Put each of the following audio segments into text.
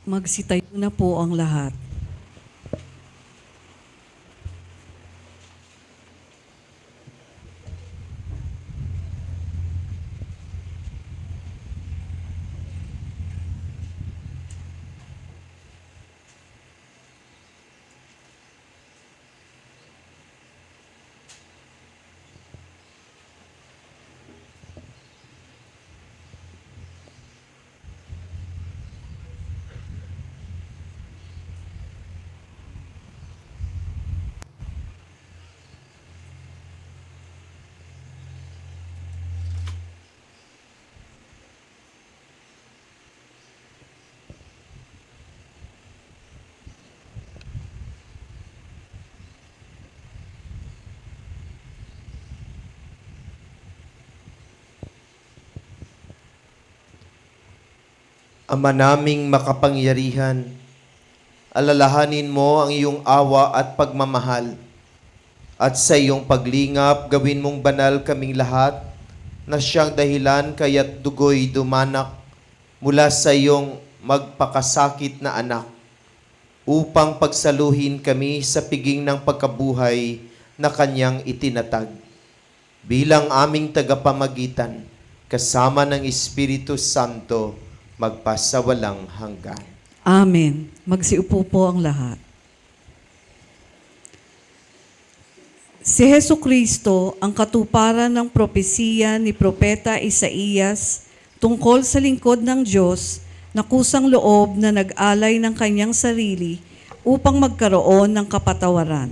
Magsitayo na po ang lahat. Ama naming makapangyarihan, alalahanin mo ang iyong awa at pagmamahal. At sa iyong paglingap, gawin mong banal kaming lahat na siyang dahilan kaya't dugoy dumanak mula sa iyong magpakasakit na anak upang pagsaluhin kami sa piging ng pagkabuhay na kanyang itinatag. Bilang aming tagapamagitan, kasama ng Espiritu Santo, magpasawalang hanggan. Amen. Magsiupo po ang lahat. Si Hesukristo ang katuparan ng propesiya ni Propeta Isaías tungkol sa lingkod ng Diyos na kusang loob na nag-alay ng kanyang sarili upang magkaroon ng kapatawaran.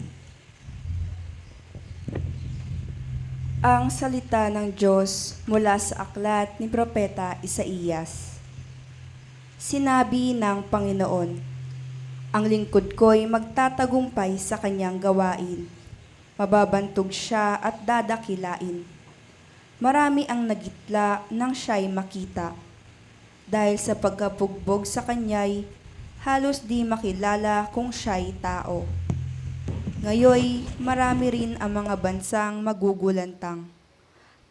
Ang salita ng Diyos mula sa aklat ni Propeta Isaías. Sinabi ng Panginoon, ang lingkod ko'y magtatagumpay sa kanyang gawain. Mababantog siya at dadakilain. Marami ang nagitla nang siya'y makita. Dahil sa pagkabugbog sa kanya'y halos di makilala kung siya'y tao. Ngayoy, marami rin ang mga bansang magugulantang.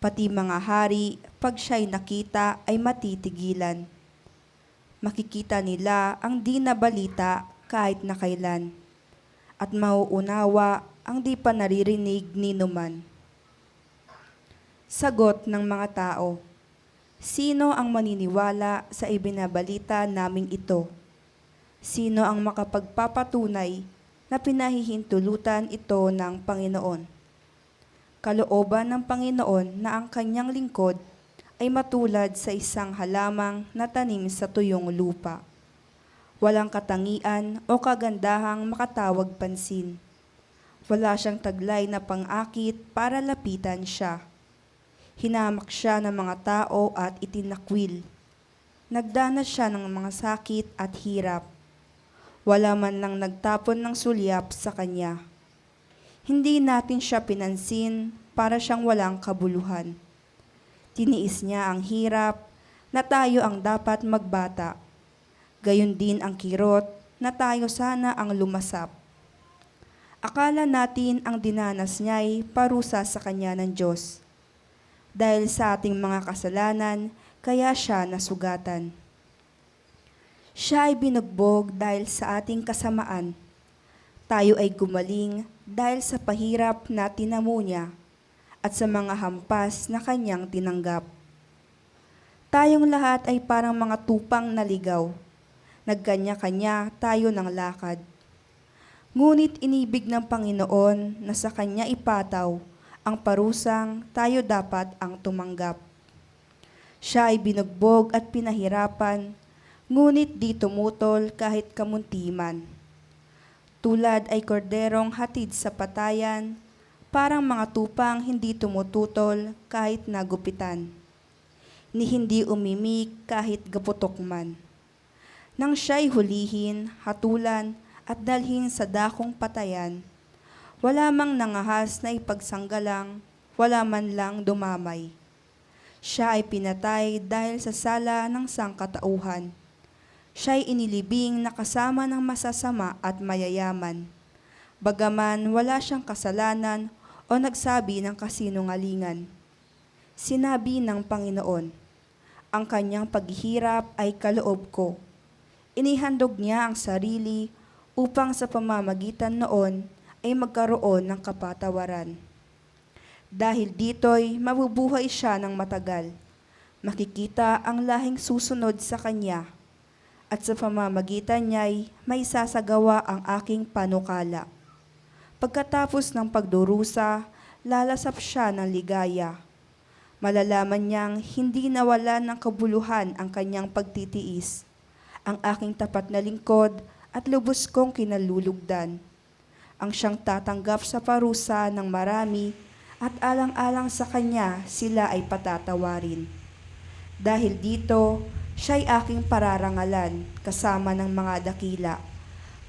Pati mga hari, pag siya'y nakita ay matitigilan. Makikita nila ang di nabalita kahit na kailan, at mauunawa ang di pa naririnig ni numan. Sagot ng mga tao, sino ang maniniwala sa ibinabalita naming ito? Sino ang makapagpapatunay na pinahihintulutan ito ng Panginoon? Kalooban ng Panginoon na ang kanyang lingkod ay matulad sa isang halamang natanim sa tuyong lupa. Walang katangian o kagandahang makatawag pansin. Wala siyang taglay na pang-akit para lapitan siya. Hinamak siya ng mga tao at itinakwil. Nagdanas siya ng mga sakit at hirap. Wala man lang nagtapon ng sulyap sa kanya. Hindi natin siya pinansin para siyang walang kabuluhan. Tiniis niya ang hirap na tayo ang dapat magbata. Gayon din ang kirot na tayo sana ang lumasap. Akala natin ang dinanas niya'y parusa sa kanya ng Diyos. Dahil sa ating mga kasalanan, kaya siya nasugatan. Siya ay binugbog dahil sa ating kasamaan. Tayo ay gumaling dahil sa pahirap na tinamo niya at sa mga hampas na kanyang tinanggap. Tayong lahat ay parang mga tupang naligaw. Nagkanya-kanya tayo ng lakad. Ngunit inibig ng Panginoon na sa kanya ipataw ang parusang tayo dapat ang tumanggap. Siya ay binugbog at pinahirapan, ngunit di tumutol kahit kamuntiman. Tulad ay korderong hatid sa patayan, parang mga tupang hindi tumututol kahit nagupitan, ni hindi umimik kahit gaputok man. Nang siya'y hulihin, hatulan at dalhin sa dakong patayan, wala mang nangahas na ipagsanggalang, wala man lang dumamay. Siya ay pinatay dahil sa sala ng sangkatauhan. Siya'y inilibing na kasama ng masasama at mayayaman. Bagaman wala siyang kasalanan o nagsabi ng kasinungalingan. Sinabi ng Panginoon, ang kanyang paghihirap ay kaloob ko. Inihandog niya ang sarili upang sa pamamagitan noon ay magkaroon ng kapatawaran. Dahil dito'y mabubuhay siya ng matagal. Makikita ang lahing susunod sa kanya, at sa pamamagitan niya'y may sasagawa ang aking panukala. Pagkatapos ng pagdurusa, lalasap siya ng ligaya. Malalaman niyang hindi nawalan ng kabuluhan ang kanyang pagtitiis, ang aking tapat na lingkod at lubos kong kinalulugdan. Ang siyang tatanggap sa parusa ng marami at alang-alang sa kanya sila ay patatawarin. Dahil dito, siya'y aking pararangalan kasama ng mga dakila,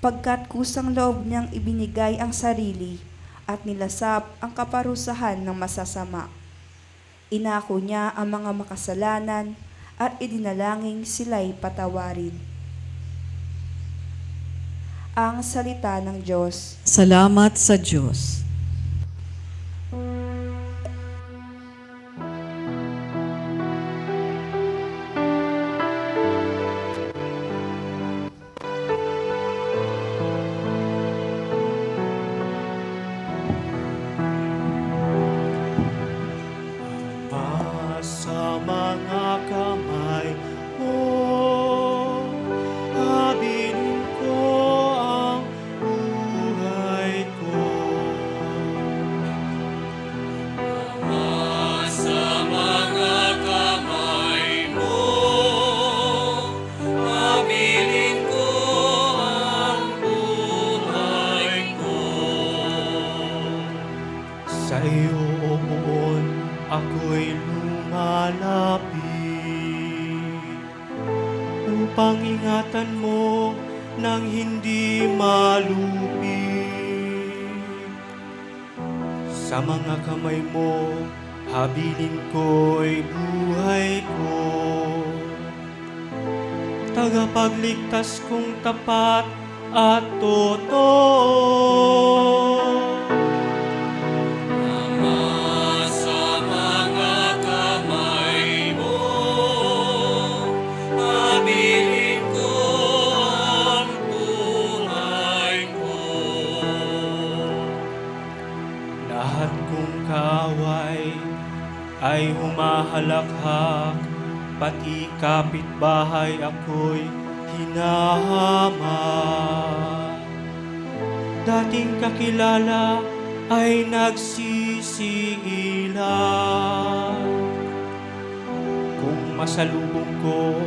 pagkat kusang loob niyang ibinigay ang sarili at nilasap ang kaparusahan ng masasama. Inako niya ang mga makasalanan at idinalangin sila'y patawarin. Ang salita ng Diyos. Salamat sa Diyos. Sa mga kamay mo, habilin ko ang buhay ko. Sa mga kamay mo, habilin ko ang buhay ko. Sa iyo, O Poon, ako'y lumalapit upang ingatan mo nang hindi malupit. Sa mga kamay mo, habilin ko'y buhay ko. Tagapagligtas kong tapat at totoo. Lahat kong kaaway ay humahalakhak, pati kapitbahay ako'y hinahamon. Dating kakilala ay nagsisiilan. Kung masalubong ko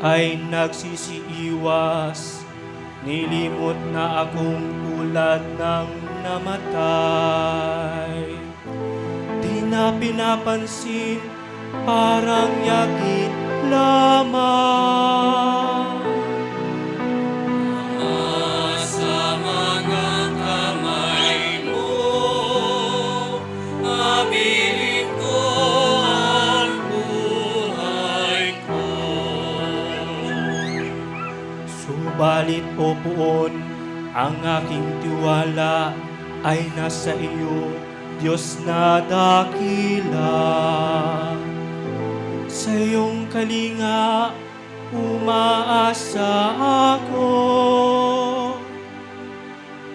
ay nagsisiiwas, nilimot na akong tulad ng namatay. Di na pinapansin, parang yagit lamang. Sa mga kamay mo, habilin ko ang buhay ko. Subalit, O Poon, ang aking tiwala ay nasa iyo, Diyos na dakila. Sa iyong kalinga, umaasa ako.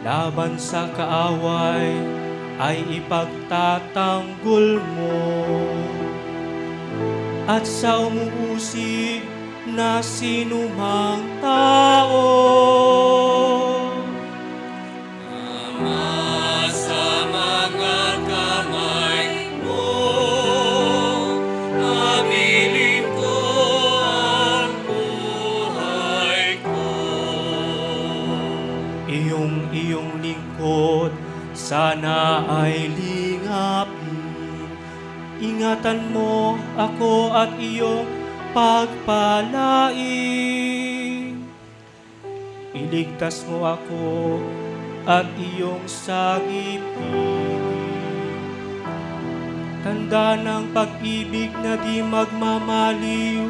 Laban sa kaaway ay ipagtatanggol mo. At sa umuusig na sinumang tao, sa mga kamay mo, habilin ko ang buhay ko. Iyong lingkod sana ay lingapin. Ingatan mo ako at iyong pagpalain. Iligtas mo ako at iyong sagipin. Tanda ng pag-ibig na di magmamaliw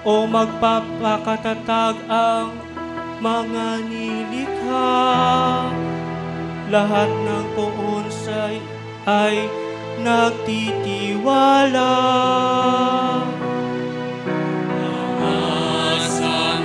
o magpapakatatag ang mga nilikha. Lahat ng poon ay nagtitiwala. Sa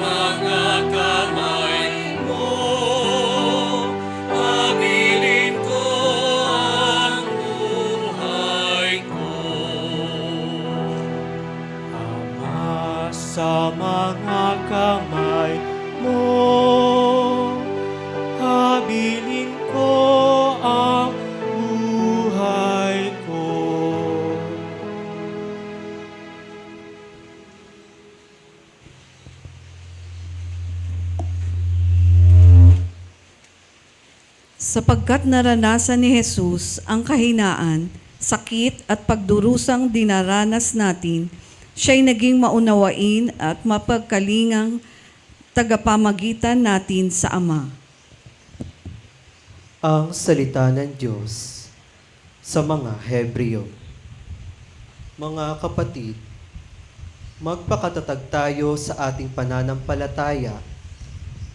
Sapagkat naranasan ni Jesus ang kahinaan, sakit at pagdurusang dinaranas natin, siya'y naging maunawain at mapagkalingang tagapamagitan natin sa Ama. Ang salita ng Diyos sa mga Hebreo. Mga kapatid, magpakatatag tayo sa ating pananampalataya.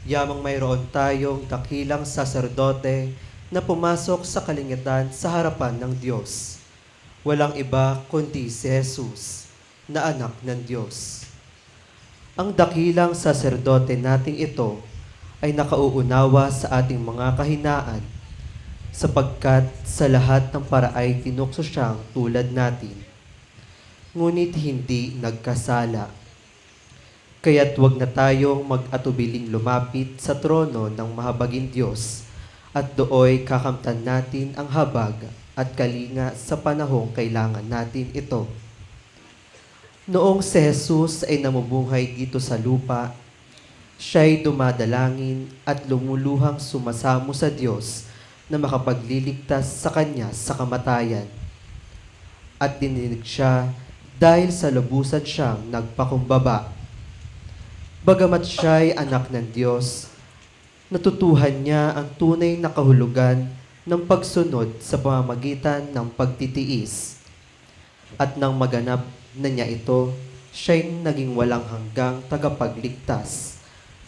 Yamang mayroon tayong dakilang saserdote na pumasok sa kalingitan sa harapan ng Diyos. Walang iba kundi si Jesus, na anak ng Diyos. Ang dakilang saserdote nating ito ay nakauunawa sa ating mga kahinaan, sapagkat sa lahat ng paraay tinukso siyang tulad natin. Ngunit hindi nagkasala. Kaya't wag na tayong mag-atubiling lumapit sa trono ng mahabaging Diyos at dooy kakamtan natin ang habag at kalinga sa panahong kailangan natin ito. Noong si Jesus ay namumuhay dito sa lupa, siya'y dumadalangin at lumuluhang sumasamo sa Diyos na makapagliligtas sa Kanya sa kamatayan. At dininig siya dahil sa lubusan siyang nagpakumbaba. Bagamat siya'y anak ng Diyos, natutuhan niya ang tunay na kahulugan ng pagsunod sa pamamagitan ng pagtitiis. At nang maganap na niya ito, siya'y naging walang hanggang tagapagligtas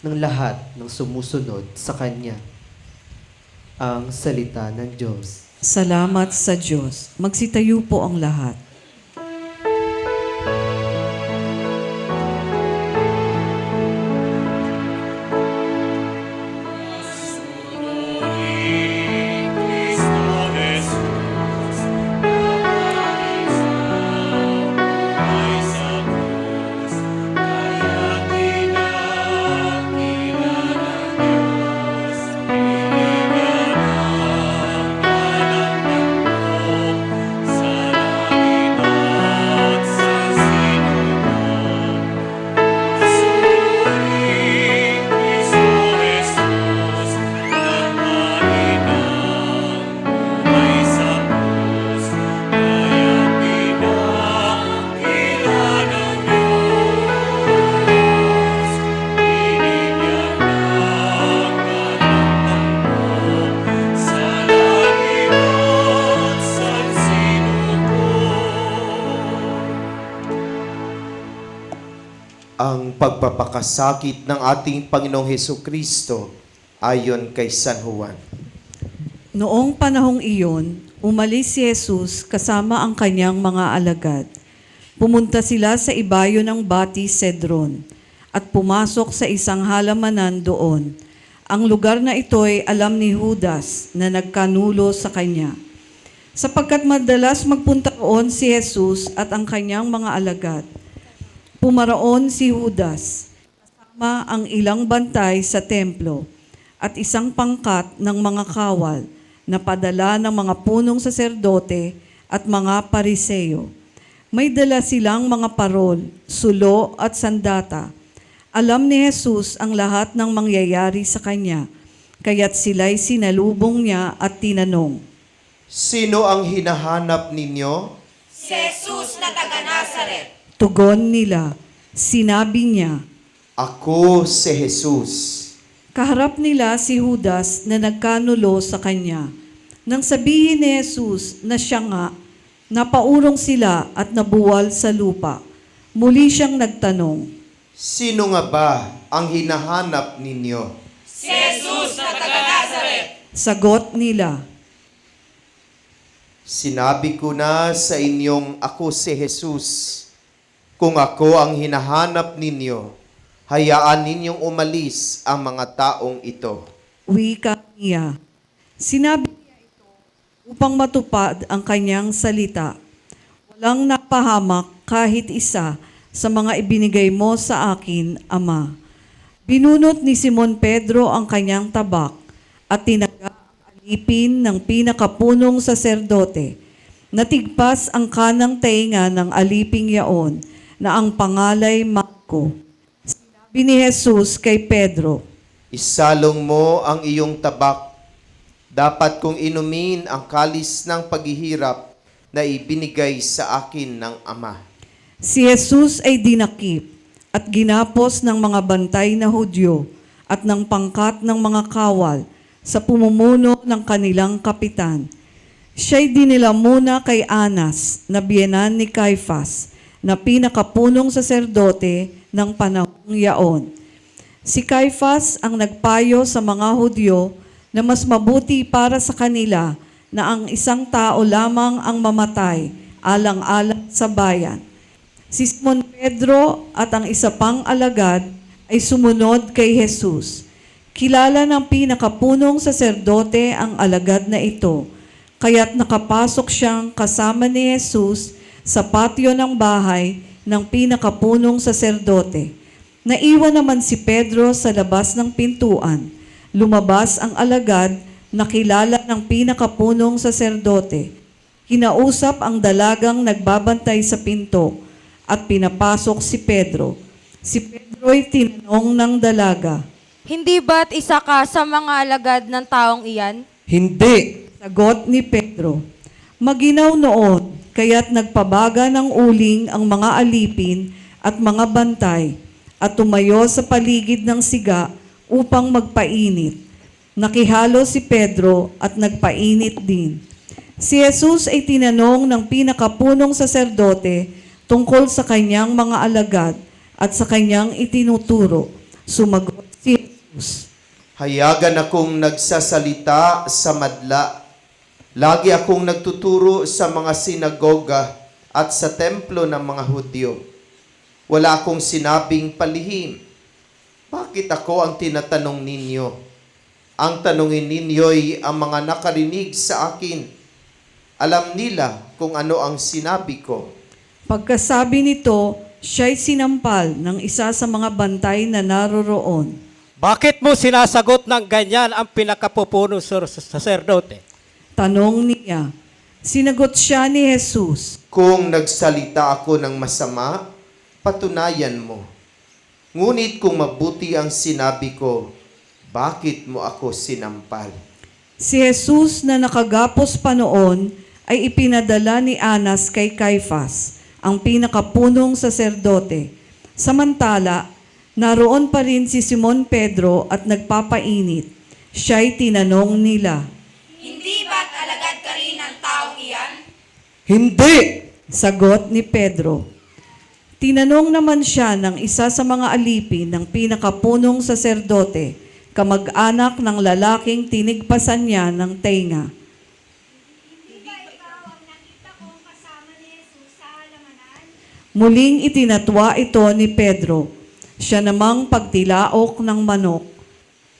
ng lahat ng sumusunod sa Kanya. Ang salita ng Diyos. Salamat sa Diyos. Magsitayo po ang lahat. Ang pagpapakasakit ng ating Panginoong Hesukristo ayon kay San Juan. Noong panahong iyon, umalis si Jesus kasama ang kanyang mga alagad. Pumunta sila sa ibayo ng Bati Cedron at pumasok sa isang halamanan doon. Ang lugar na ito ay alam ni Judas na nagkanulo sa kanya. Sapagkat madalas magpunta roon si Jesus at ang kanyang mga alagad. Pumaraon si Judas, kasama ang ilang bantay sa templo at isang pangkat ng mga kawal na padala ng mga punong saserdote at mga pariseyo. May dala silang mga parol, sulo at sandata. Alam ni Jesus ang lahat ng mangyayari sa kanya, kaya't sila'y sinalubong niya at tinanong, Sino ang hinahanap ninyo? Tugon nila, sinabi niya, Ako si Jesus. kaharap nila si Judas na nagkanulo sa kanya. Nang sabihin ni Jesus na siya nga, napaurong sila at nabuwal sa lupa. Muli siyang nagtanong, Sino nga ba ang hinahanap ninyo? sagot nila, Sinabi ko na sa inyong ako si Jesus. Kung ako ang hinahanap ninyo, hayaan ninyong umalis ang mga taong ito. wika niya. Sinabi niya ito upang matupad ang kanyang salita. Walang napahamak kahit isa sa mga ibinigay mo sa akin, Ama. Binunot ni Simon Pedro ang kanyang tabak at tinaga ang alipin ng pinakapunong saserdote. Natigpas ang kanang tainga ng aliping yaon na ang pangalay Marko. Sinabi ni Jesus kay Pedro, Isalong mo ang iyong tabak Dapat kong inumin ang kalis ng paghihirap na ibinigay sa akin ng Ama. Si Jesus ay dinakip at ginapos ng mga bantay na Hudyo at ng pangkat ng mga kawal sa pumumuno ng kanilang kapitan. Siya'y dinila muna kay Anas na biyenan ni Caifas na pinakapunong saserdote ng panahong yaon. Si Caifas ang nagpayo sa mga Hudyo na mas mabuti para sa kanila na ang isang tao lamang ang mamatay alang-alang sa bayan. Si Simon Pedro at ang isa pang alagad ay sumunod kay Jesus. Kilala ng pinakapunong saserdote ang alagad na ito, kaya't nakapasok siyang kasama ni Jesus sa patio ng bahay ng pinakapunong saserdote. Naiwan naman si Pedro sa labas ng pintuan. Lumabas ang alagad na kilala ng pinakapunong saserdote. Kinausap ang dalagang nagbabantay sa pinto at pinapasok si Pedro. Si Pedro'y tinanong ng dalaga. Hindi ba't isa ka sa mga alagad ng taong iyan? Hindi! Sagot ni Pedro. Maginaw noon, kaya't nagpabaga ng uling ang mga alipin at mga bantay at tumayo sa paligid ng siga upang magpainit. Nakihalo si Pedro at nagpainit din. Si Jesus ay tinanong ng pinakapunong saserdote tungkol sa kanyang mga alagad at sa kanyang itinuturo. Sumagot si Jesus. Hayagan akong nagsasalita sa madla. Lagi akong nagtuturo sa mga sinagoga at sa templo ng mga Hudyo. Wala akong sinabing palihim. Bakit ako ang tinatanong ninyo? Ang tanungin ninyo'y ang mga nakarinig sa akin. Alam nila kung ano ang sinabi ko. Pagkasabi nito, siya'y sinampal ng isa sa mga bantay na naroroon. Bakit mo sinasagot ng ganyan ang pinakapupunong saserdote? Tanong niya. Sinagot siya ni Jesus. Kung nagsalita ako ng masama, patunayan mo. Ngunit kung mabuti ang sinabi ko, bakit mo ako sinampal? Si Jesus na nakagapos pa noon ay ipinadala ni Anas kay Caifas, ang pinakapunong saserdote. Samantala, naroon pa rin si Simon Pedro at nagpapainit. Siya'y tinanong nila. Hindi ba't alagad ka rin ng taong iyan? Hindi! Sagot ni Pedro. Tinanong naman siya ng isa sa mga alipin ng pinakapunong saserdote, kamag-anak ng lalaking tinigpasan niya ng tenga. Muling itinatwa ito ni Pedro. Siya namang pagtilaok ng manok.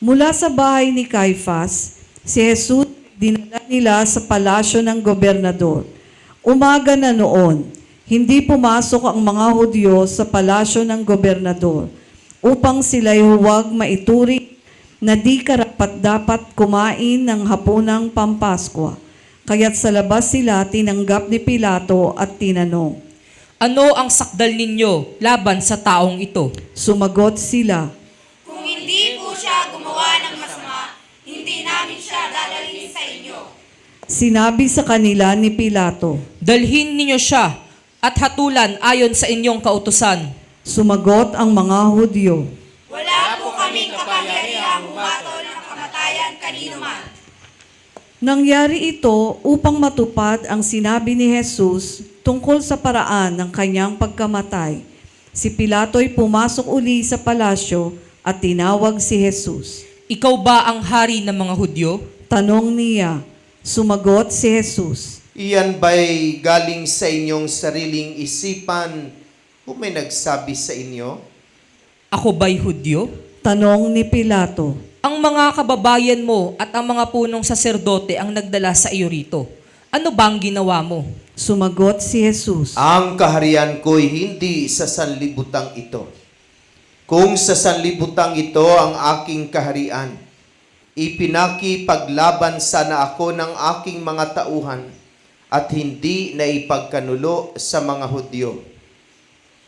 Mula sa bahay ni Caifas, si Jesus dinala nila sa palasyo ng gobernador. Umaga na noon, hindi pumasok ang mga Hudyo sa palasyo ng gobernador upang sila'y huwag maituring na di karapat-dapat kumain ng hapunang Pampaskwa. Kaya't sa labas sila tinanggap ni Pilato at tinanong. Ano ang sakdal ninyo laban sa taong ito? Sumagot sila. Kung hindi po siya gumawa ng masama, hindi namin siya dadalhin sa inyo. Sinabi sa kanila ni Pilato. Dalhin ninyo siya at hatulan ayon sa inyong kautusan. Sumagot ang mga Hudyo. Wala po kaming kapangyarihang humatol ng kamatayan kanino man. Nangyari ito upang matupad ang sinabi ni Jesus tungkol sa paraan ng kanyang pagkamatay. Si Pilato'y pumasok uli sa palasyo at tinawag si Jesus. Ikaw ba ang hari ng mga Hudyo? Tanong niya. Sumagot si Jesus. Iyan ba'y galing sa inyong sariling isipan o may nagsabi sa inyo? Ako ba'y Hudyo? Tanong ni Pilato. Ang mga kababayan mo at ang mga punong saserdote ang nagdala sa iyo rito. Ano bang ginawa mo? Sumagot si Jesus. Ang kaharian ko'y hindi sa sanlibutang ito. Kung sa sanlibutang ito ang aking kaharian, ipinakipaglaban sana ako ng aking mga tauhan at hindi na ipagkanulo sa mga Hudyo.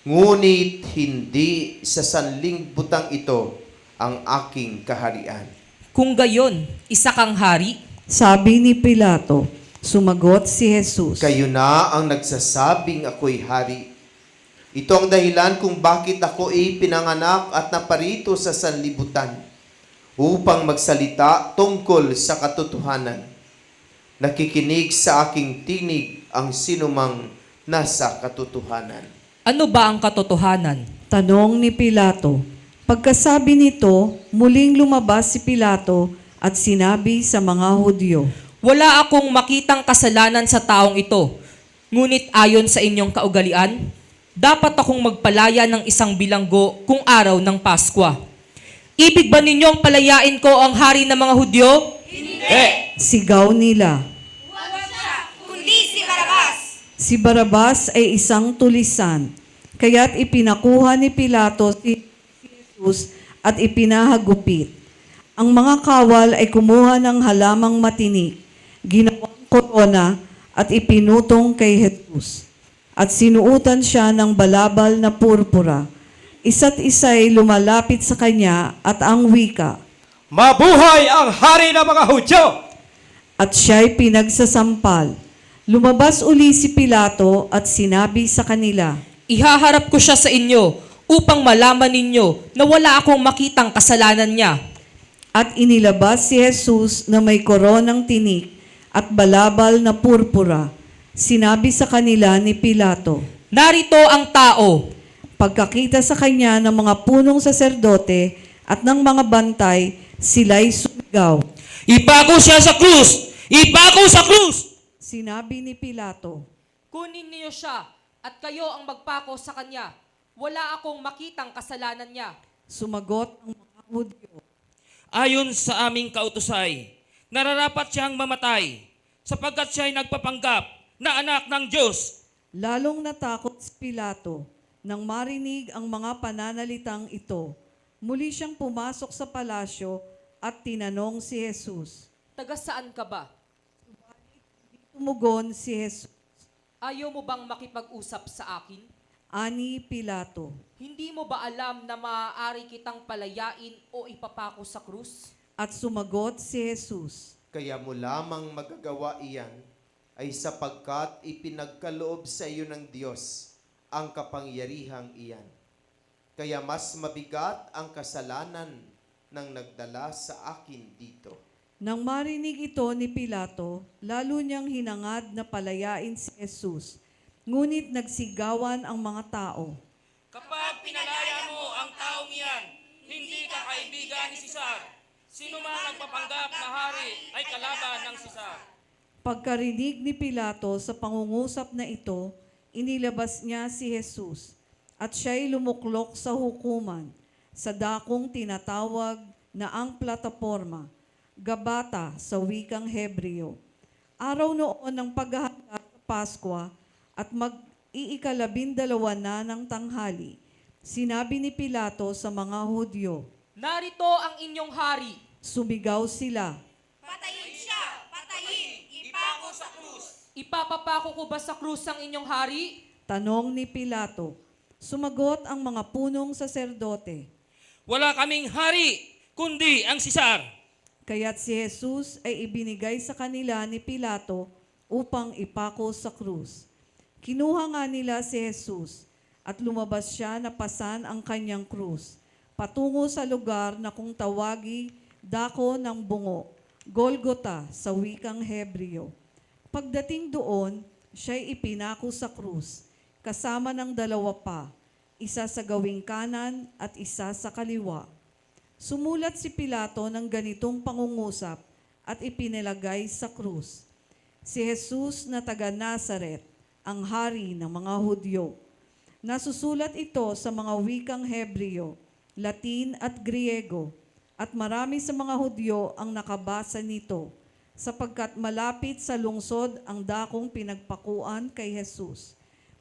Ngunit hindi sa sanlimbutang ito ang aking kaharian. Kung gayon, isa kang hari? Sabi ni Pilato, sumagot si Jesus. Kayo na ang nagsasabing ako'y hari. Ito ang dahilan kung bakit ako pinanganak at naparito sa sanlibutan upang magsalita tungkol sa katotohanan. Nakikinig sa aking tinig ang sinumang nasa katotohanan. Ano ba ang katotohanan? Tanong ni Pilato. Pagkasabi nito, muling lumabas si Pilato at sinabi sa mga Hudyo, Wala akong makitang kasalanan sa taong ito. Ngunit ayon sa inyong kaugalian, dapat akong magpalaya ng isang bilanggo kung araw ng Paskwa. Ibig ba ninyong palayain ko ang hari ng mga Hudyo? sigaw nila. Huwag siya, kundi si Barabas. Si Barabas ay isang tulisan, kaya't ipinakuha ni Pilato si Jesus at ipinahagupit. Ang mga kawal ay kumuha ng halamang matinik, ginawang korona at ipinutong kay Jesus. At sinuutan siya ng balabal na purpura. Isa't isa'y lumalapit sa kanya at ang wika. Mabuhay ang hari ng mga Hudyo! At siya'y pinagsasampal. Lumabas uli si Pilato at sinabi sa kanila, Ihaharap ko siya sa inyo upang malaman ninyo na wala akong makitang kasalanan niya. At inilabas si Jesus na may koronang tinik at balabal na purpura. Sinabi sa kanila ni Pilato. Narito ang tao. Pagkakita sa kanya ng mga punong saserdote at ng mga bantay, sila'y sumigaw. Ipako siya sa krus! Ipako sa krus! Sinabi ni Pilato, Kunin niyo siya at kayo ang magpako sa kanya. Wala akong makitang kasalanan niya. sumagot ang mga Hudyo. Ayon sa aming kautusay, nararapat siyang mamatay sapagkat siya'y nagpapanggap na anak ng Diyos. Lalong natakot si Pilato nang marinig ang mga pananalitang ito. Muli siyang pumasok sa palasyo at tinanong si Jesus. Taga saan ka ba? Tumugon si Jesus. Ayaw mo bang makipag-usap sa akin? Ani Pilato. Hindi mo ba alam na maaari kitang palayain o ipapako sa krus? At sumagot si Jesus. Kaya mo lamang magagawa iyan ay sapagkat ipinagkaloob sa iyo ng Diyos ang kapangyarihang iyan. Kaya mas mabigat ang kasalanan ng nagdala sa akin dito. Nang marinig ito ni Pilato, lalo niyang hinangad na palayain si Jesus. Ngunit nagsigawan ang mga tao. Kapag pinalaya mo ang taong iyan, hindi ka kaibigan ni Cesar. Sino man nagpapanggap na hari ay kalaban ng Cesar. Pagkarinig ni Pilato sa pangungusap na ito, inilabas niya si Jesus at siya'y lumuklok sa hukuman sa dakong tinatawag na ang plataporma, Gabata sa wikang Hebreo. Araw noon ng paghahanda sa Paskwa at mag-iikalabindalawa na ng tanghali, sinabi ni Pilato sa mga Hudyo. Narito ang inyong hari. Sumigaw sila. Patayin siya! Patayin! Ipako sa krus! Ipapapako ko ba sa krus ang inyong hari? Tanong ni Pilato. Sumagot ang mga punong saserdote. Wala kaming hari, kundi ang Cesar. Kaya't si Jesus ay ibinigay sa kanila ni Pilato upang ipako sa krus. Kinuha nga nila si Jesus at lumabas siya na pasan ang kanyang krus, patungo sa lugar na kung tawagi dako ng bungo, Golgota sa wikang Hebreo. Pagdating doon, siya'y ipinako sa krus, kasama ng dalawa pa, isa sa gawing kanan at isa sa kaliwa. Sumulat si Pilato ng ganitong pangungusap at ipinilagay sa krus. Si Jesus na taga Nazaret, ang hari ng mga Hudyo. Nasusulat ito sa mga wikang Hebreo, Latin at Griego, at marami sa mga Hudyo ang nakabasa nito, sapagkat malapit sa lungsod ang dakong pinagpakuan kay Jesus.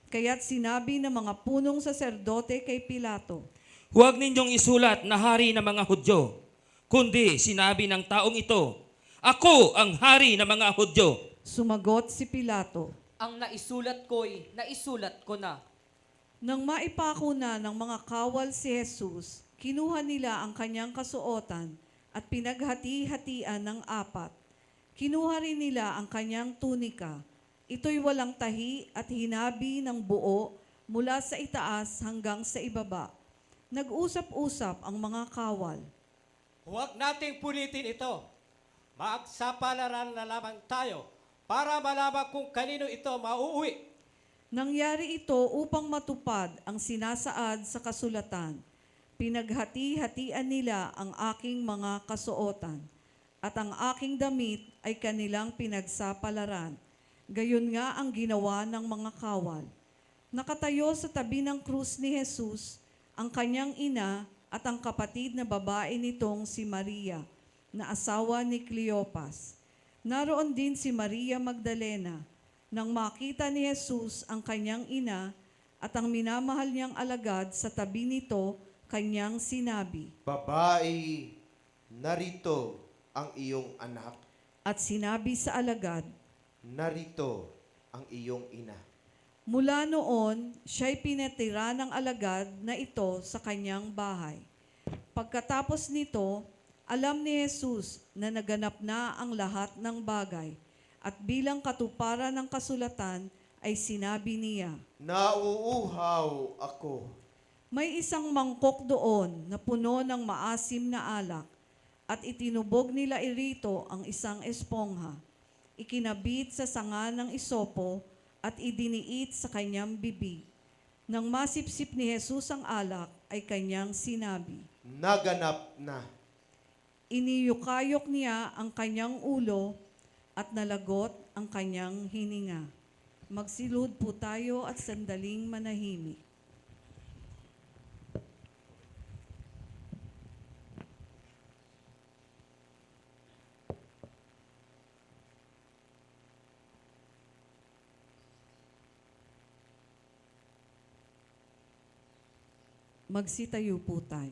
Kaya't sinabi ng mga punong saserdote kay Pilato, Huwag ninyong isulat na hari ng mga Hudyo, kundi sinabi ng taong ito, Ako ang hari ng mga Hudyo. sumagot si Pilato. Ang naisulat ko'y naisulat ko na. Nang maipako na ng mga kawal si Jesus, kinuha nila ang kanyang kasuotan at pinaghati-hatian ng apat. Kinuha rin nila ang kanyang tunika. Ito'y walang tahi at hinabi ng buo mula sa itaas hanggang sa ibaba. Nag-usap-usap ang mga kawal. Huwag nating punitin ito. Magsapalaran na lamang tayo para malaman kung kanino ito mauuwi. Nangyari ito upang matupad ang sinasaad sa kasulatan. Pinaghati-hatian nila ang aking mga kasuotan, at ang aking damit ay kanilang pinagsapalaran. Gayon nga ang ginawa ng mga kawal. Nakatayo sa tabi ng krus ni Jesus ang kanyang ina at ang kapatid na babae nitong si Maria, na asawa ni Cleopas. Naroon din si Maria Magdalena. Nang makita ni Jesus ang kanyang ina at ang minamahal niyang alagad sa tabi nito, kanyang sinabi, Babae, narito ang iyong anak. at sinabi sa alagad, Narito ang iyong ina. mula noon, siya'y pinatira ng alagad na ito sa kanyang bahay. Pagkatapos nito, alam ni Jesus na naganap na ang lahat ng bagay, at bilang katuparan ng kasulatan ay sinabi niya, Nauuhaw ako. may isang mangkok doon na puno ng maasim na alak, at itinubog nila irito ang isang espongha. Ikinabit sa sanga ng isopo at idiniit sa kanyang bibig. Nang masipsip ni Jesus ang alak, ay kanyang sinabi. Naganap na. Iniyukayok niya ang kanyang ulo at nalagot ang kanyang hininga. Magsilud po tayo at sandaling manahimik. Magsitayo po tayo.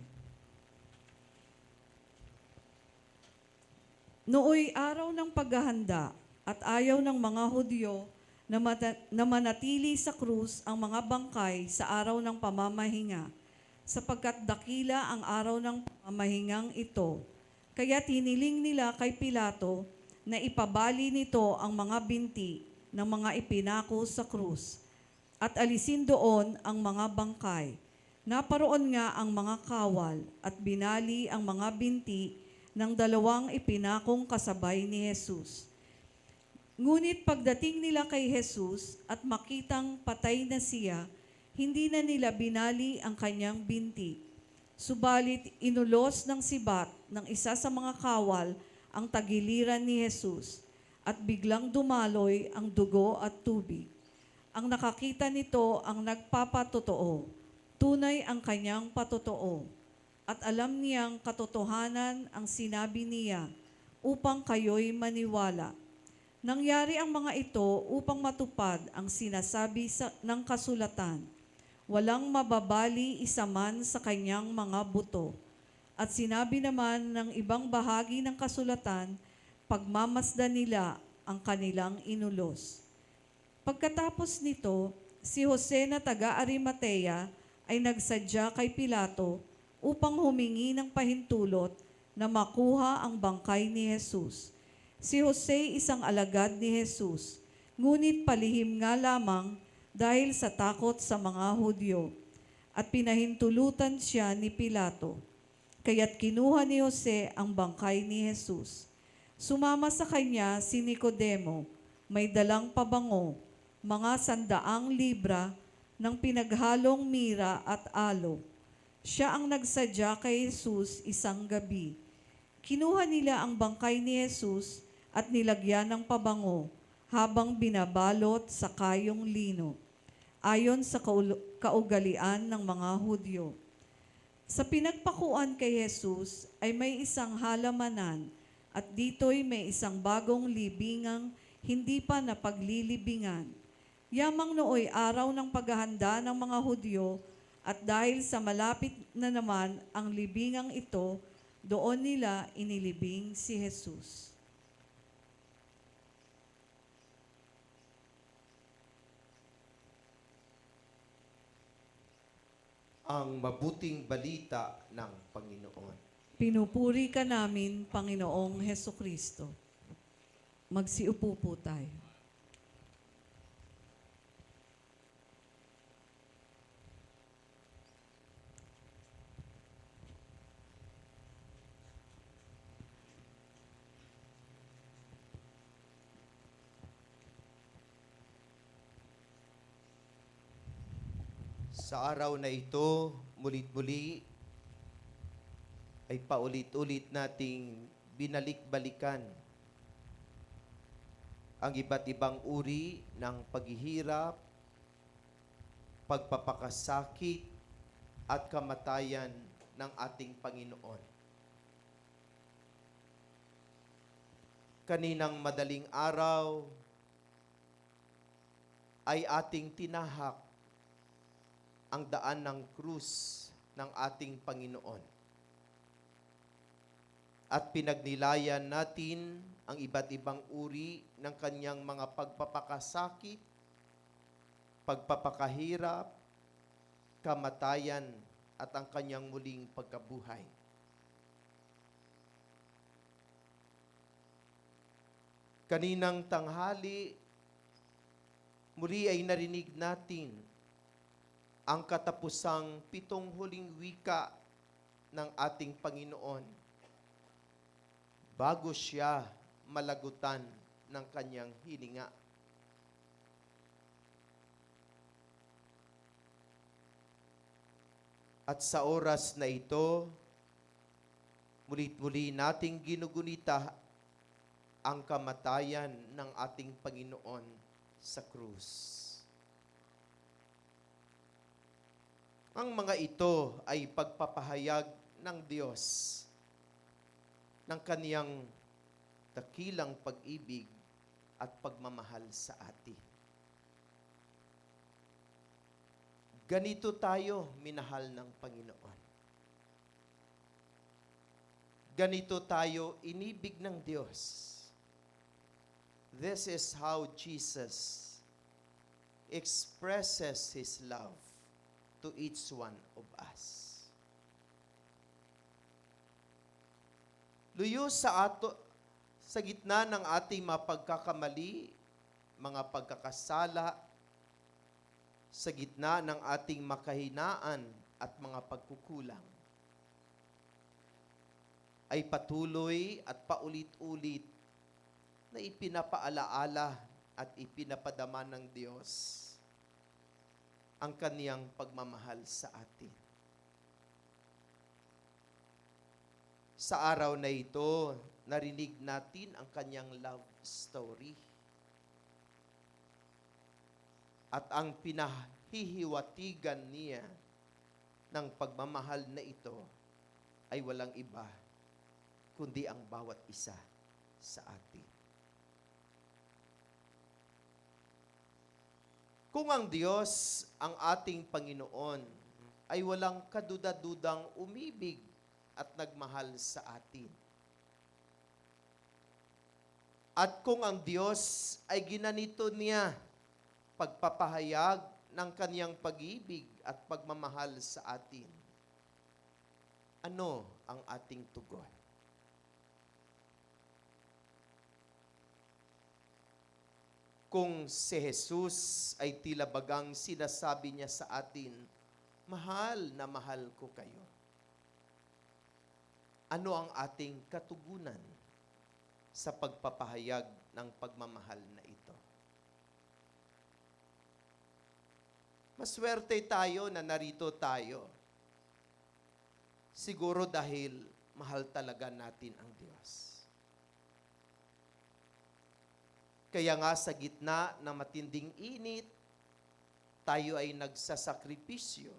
Nooy araw ng paghahanda at ayaw ng mga Hudyo na manatili sa krus ang mga bangkay sa araw ng pamamahinga, sapagkat dakila ang araw ng pamamahingang ito. Kaya tiniling nila kay Pilato na ipabali nito ang mga binti ng mga ipinako sa krus at alisin doon ang mga bangkay. Naparoon nga ang mga kawal at binali ang mga binti ng dalawang ipinakong kasabay ni Jesus. Ngunit pagdating nila kay Jesus at makitang patay na siya, hindi na nila binali ang kanyang binti. Subalit inulos ng sibat ng isa sa mga kawal ang tagiliran ni Jesus, at biglang dumaloy ang dugo at tubig. Ang nakakita nito ang nagpapatotoo. Tunay ang kanyang patotoo, at alam niyang katotohanan ang sinabi niya upang kayo'y maniwala. Nangyari ang mga ito upang matupad ang sinasabi ng kasulatan. Walang mababali isa man sa kanyang mga buto. At sinabi naman ng ibang bahagi ng kasulatan, pagmamasdan nila ang kanilang inulos. Pagkatapos nito, si Jose na taga-Arimatea ay nagsadya kay Pilato upang humingi ng pahintulot na makuha ang bangkay ni Jesus. Si Jose isang alagad ni Jesus, ngunit palihim nga lamang dahil sa takot sa mga Hudyo, at pinahintulutan siya ni Pilato. Kaya't kinuha ni Jose ang bangkay ni Jesus. Sumama sa kanya si Nicodemo, may dalang pabango, mga 100 libra ng pinaghalong mira at alo. Siya ang nagsadya kay Jesus isang gabi. Kinuha nila ang bangkay ni Jesus at nilagyan ng pabango habang binabalot sa kayong lino, ayon sa kaugalian ng mga Hudyo. Sa pinagpakuan kay Jesus ay may isang halamanan, at dito'y may isang bagong libingang hindi pa napaglilibingan. Yamang nooy araw ng paghahanda ng mga Hudyo, at dahil sa malapit na naman ang libingang ito, doon nila inilibing si Jesus. Ang mabuting balita ng Panginoon. Pinupuri ka namin, Panginoong Hesukristo. Magsiupo po tayo. Sa araw na ito, mulit-muli ay paulit-ulit nating binalik-balikan ang iba't ibang uri ng paghihirap, pagpapakasakit at kamatayan ng ating Panginoon. Kaninang madaling araw ay ating tinahak ang daan ng krus ng ating Panginoon. At pinagnilayan natin ang iba't ibang uri ng kanyang mga pagpapakasakit, pagpapakahirap, kamatayan at ang kanyang muling pagkabuhay. Kaninang tanghali, muli ay narinig natin ang katapusang 7 huling wika ng ating Panginoon bago siya malagutan ng kanyang hininga. At sa oras na ito, mulit-muli nating ginugunita ang kamatayan ng ating Panginoon sa krus. Ang mga ito ay pagpapahayag ng Diyos ng kaniyang dakilang pag-ibig at pagmamahal sa atin. Ganito tayo minahal ng Panginoon. Ganito tayo inibig ng Diyos. This is how Jesus expresses His love to each one of us. Luyo sa gitna ng ating mapagkakamali, mga pagkakasala, sa gitna ng ating makahinaan at mga pagkukulang, ay patuloy at paulit-ulit na ipinapaalaala at ipinapadama ng Diyos ang kaniyang pagmamahal sa atin. Sa araw na ito, narinig natin ang kanyang love story. At ang pinahihiwatigan niya ng pagmamahal na ito ay walang iba kundi ang bawat isa sa atin. Kung ang Diyos, ang ating Panginoon, ay walang kaduda-dudang umibig at nagmahal sa atin. At kung ang Diyos ay ginanito niya pagpapahayag ng kaniyang pag-ibig at pagmamahal sa atin, ano ang ating tugon? Kung si Jesus ay tila bagang sinasabi niya sa atin, mahal na mahal ko kayo, ano ang ating katugunan sa pagpapahayag ng pagmamahal na ito? Maswerte tayo na narito tayo. Siguro dahil mahal talaga natin ang Diyos. Kaya nga sa gitna ng matinding init, tayo ay nagsasakripisyo.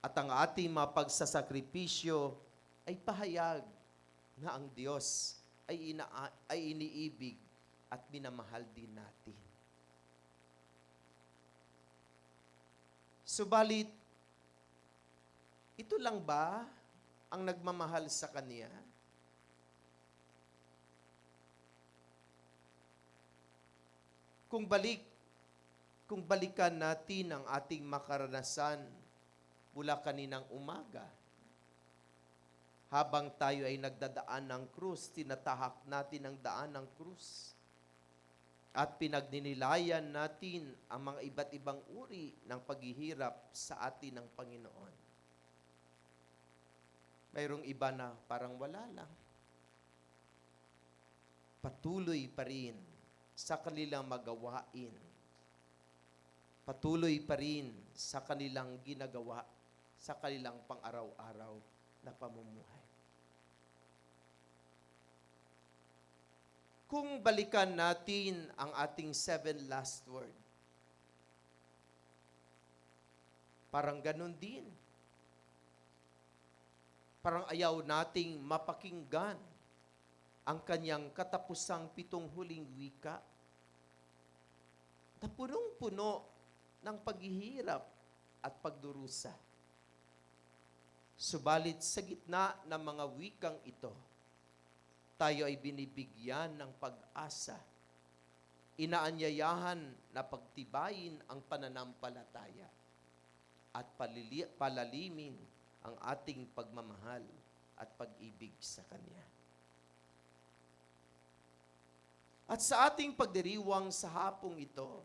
At ang ating mga pagsasakripisyo ay pahayag na ang Diyos ay iniibig at minamahal din natin. Subalit, ito lang ba ang nagmamahal sa Kanya? Kung balikan natin ang ating makaranasan mula kaninang umaga habang tayo ay nagdadaan ng krus, tinatahak natin ang daan ng krus. At pinagninilayan natin ang mga iba't ibang uri ng paghihirap sa atin ng Panginoon. Mayroong iba na parang wala lang. Patuloy pa rin sa kanilang magawain. Patuloy pa rin sa kanilang ginagawa, sa kanilang pang-araw-araw na pamumuhay. Kung balikan natin ang ating 7 last word, parang ganun din. Parang ayaw nating mapakinggan ang kanyang katapusang 7 huling wika na punong-puno ng paghihirap at pagdurusa. Subalit sa gitna ng mga wikang ito, tayo ay binibigyan ng pag-asa. Inaanyayahan na pagtibayin ang pananampalataya at palalimin ang ating pagmamahal at pag-ibig sa Kanya. At sa ating pagdiriwang sa hapong ito,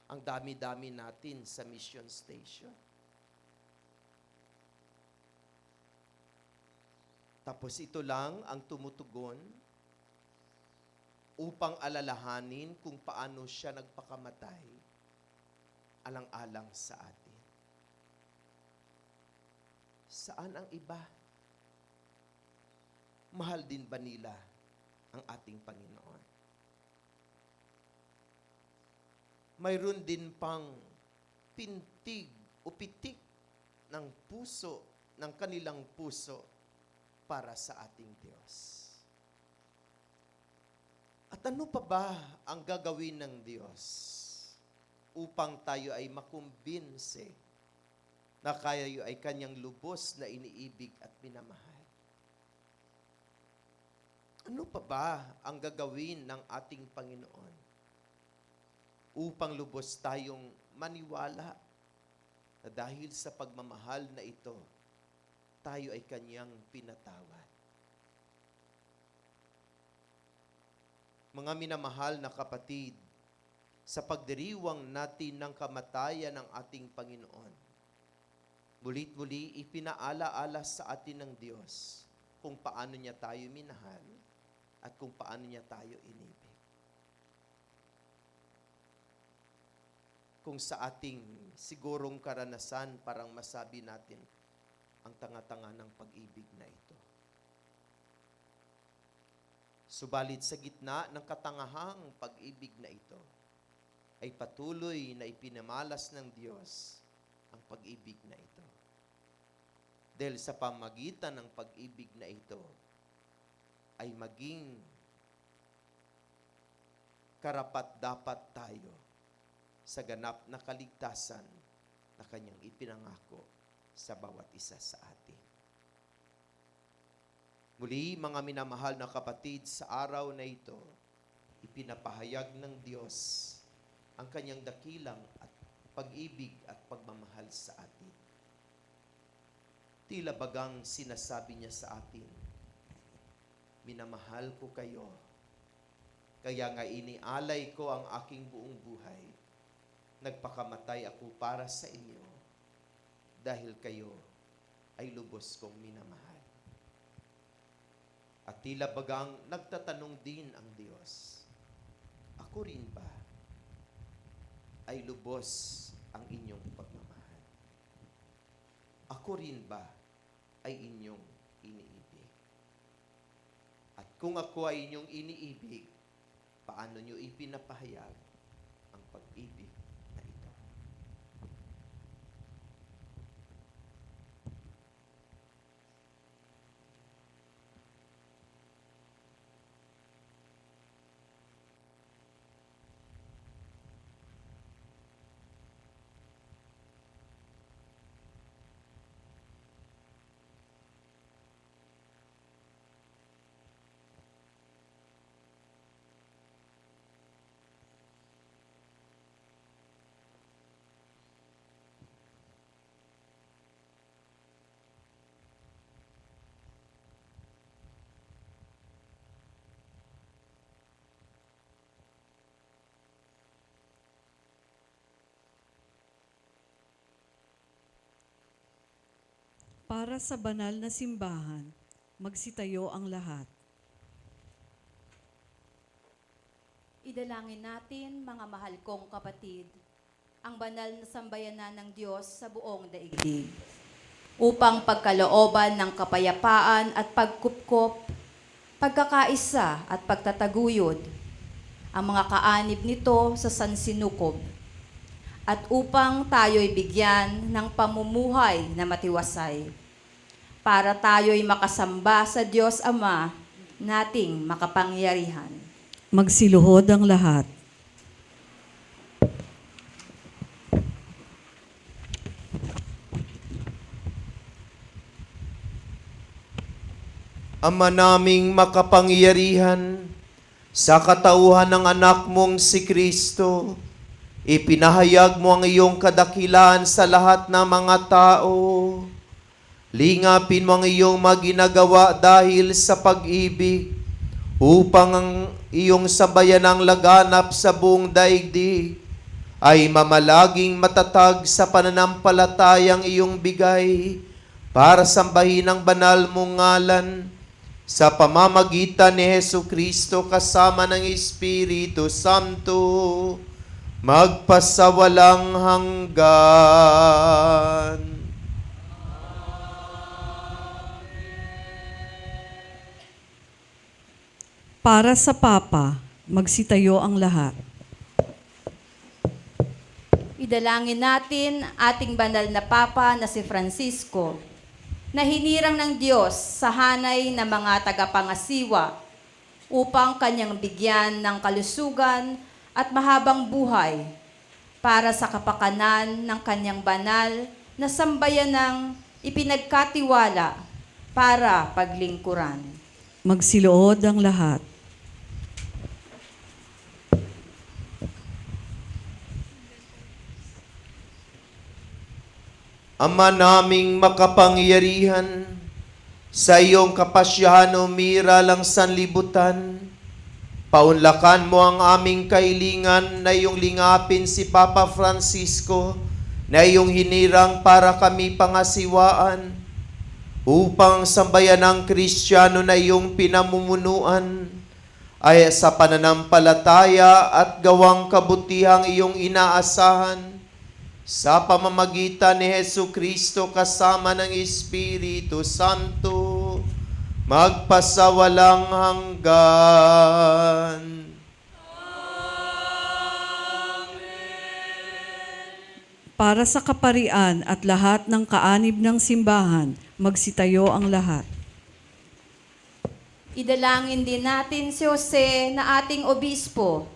ang dami-dami natin sa mission station. Tapos ito lang ang tumutugon upang alalahanin kung paano siya nagpakamatay alang-alang sa atin. Saan ang iba? Mahal din ba nila ang ating Panginoon? Mayroon din pang pintig o pitik ng puso, ng kanilang puso para sa ating Diyos. At ano pa ba ang gagawin ng Diyos upang tayo ay makumbinse na kayo ay Kanyang lubos na iniibig at minamahal? Ano pa ba ang gagawin ng ating Panginoon upang lubos tayong maniwala na dahil sa pagmamahal na ito, tayo ay Kanyang pinatawad? Mga minamahal na kapatid, sa pagdiriwang natin ng kamatayan ng ating Panginoon, mulit-muli ipinaalaala sa atin ng Diyos kung paano niya tayo minahal at kung paano niya tayo inibig. Kung sa ating sigurong karanasan, parang masabi natin ang tanga-tanga ng pag-ibig na ito. Subalit sa gitna ng katangahang pag-ibig na ito, ay patuloy na ipinamalas ng Diyos ang pag-ibig na ito. Dahil sa pamagitan ng pag-ibig na ito, ay maging karapat-dapat tayo sa ganap na kaligtasan na Kanyang ipinangako sa bawat isa sa atin. Muli, mga minamahal na kapatid, sa araw na ito, ipinapahayag ng Diyos ang Kanyang dakilang at pag-ibig at pagmamahal sa atin. Tila bagang sinasabi niya sa atin, minamahal ko kayo, kaya nga inialay ko ang aking buong buhay. Nagpakamatay ako para sa inyo dahil kayo ay lubos kong minamahal. At tila bagang nagtatanong din ang Diyos, ako rin ba ay lubos ang inyong pagmamahal? Ako rin ba ay inyong iniibig? At kung ako ay inyong iniibig, paano nyo ipinapahayag ang pag-ibig na ito? Para sa banal na simbahan, magsitayo ang lahat. Idalangin natin, mga mahal kong kapatid, ang banal na sambayanan ng Diyos sa buong daigdig, upang pagkalooban ng kapayapaan at pagkupkop, pagkakaisa at pagtataguyod, ang mga kaanib nito sa sansinukob, at upang tayo'y bigyan ng pamumuhay na matiwasay, para tayo'y makasamba sa Diyos Ama nating makapangyarihan. Magsiluhod ang lahat. Ama naming makapangyarihan, sa katauhan ng anak mong si Kristo, ipinahayag mo ang iyong kadakilaan sa lahat ng mga tao. Lingapin mo ang iyong maginagawa dahil sa pag-ibig, upang ang iyong sabayanang laganap sa buong daigdig ay mamalaging matatag sa pananampalatayang iyong bigay para sambahin ang banal mong ngalan sa pamamagitan ni Jesucristo kasama ng Espiritu Santo, magpasawalang hanggan. Para sa Papa, magsitayo ang lahat. Idalangin natin ating banal na Papa na si Francisco, na hinirang ng Diyos sa hanay ng mga tagapangasiwa upang kanyang bigyan ng kalusugan at mahabang buhay para sa kapakanan ng kanyang banal na sambayanang ipinagkatiwala para paglingkuran. Magsiluhod ang lahat. Ama naming makapangyarihan, sa iyong kapasyahan umira lang sanlibutan, paunlakan mo ang aming kahilingan na iyong lingapin si Papa Francisco na iyong hinirang para kami pangasiwaan, upang sambayan ng Kristiyano na iyong pinamumunuan ay sa pananampalataya at gawang kabutihang iyong inaasahan, sa pamamagitan ni Jesucristo kasama ng Espiritu Santo, magpasawalang hanggan. Para sa kaparian at lahat ng kaanib ng simbahan, magsitayo ang lahat. Idalangin din natin si Jose na ating obispo,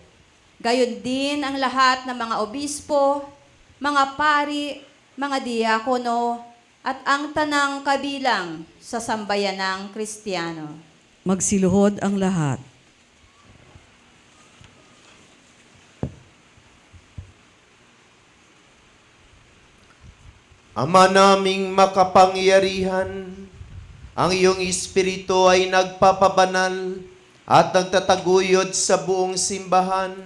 gayon din ang lahat ng mga obispo, mga pari, mga diakono, at ang tanang kabilang sa sambayanang Kristiyano. Magsiluhod ang lahat. Ama naming makapangyarihan, ang iyong Espiritu ay nagpapabanal at nagtataguyod sa buong simbahan.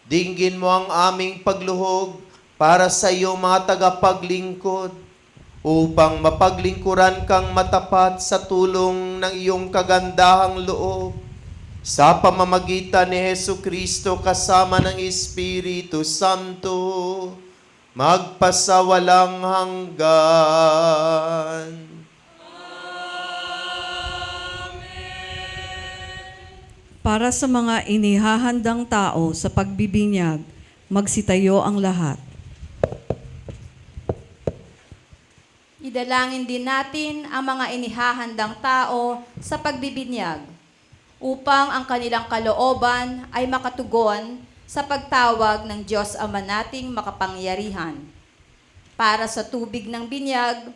Dinggin mo ang aming pagluhog para sa iyong mga tagapaglingkod, upang mapaglingkuran kang matapat sa tulong ng iyong kagandahang loob, sa pamamagitan ni Jesucristo kasama ng Espiritu Santo, magpasawalang hanggan. Para sa mga inihahandang tao sa pagbibinyag, magsitayo ang lahat. Idalangin din natin ang mga inihahandang tao sa pagbibinyag upang ang kanilang kalooban ay makatugon sa pagtawag ng Diyos Ama nating makapangyarihan. Para sa tubig ng binyag,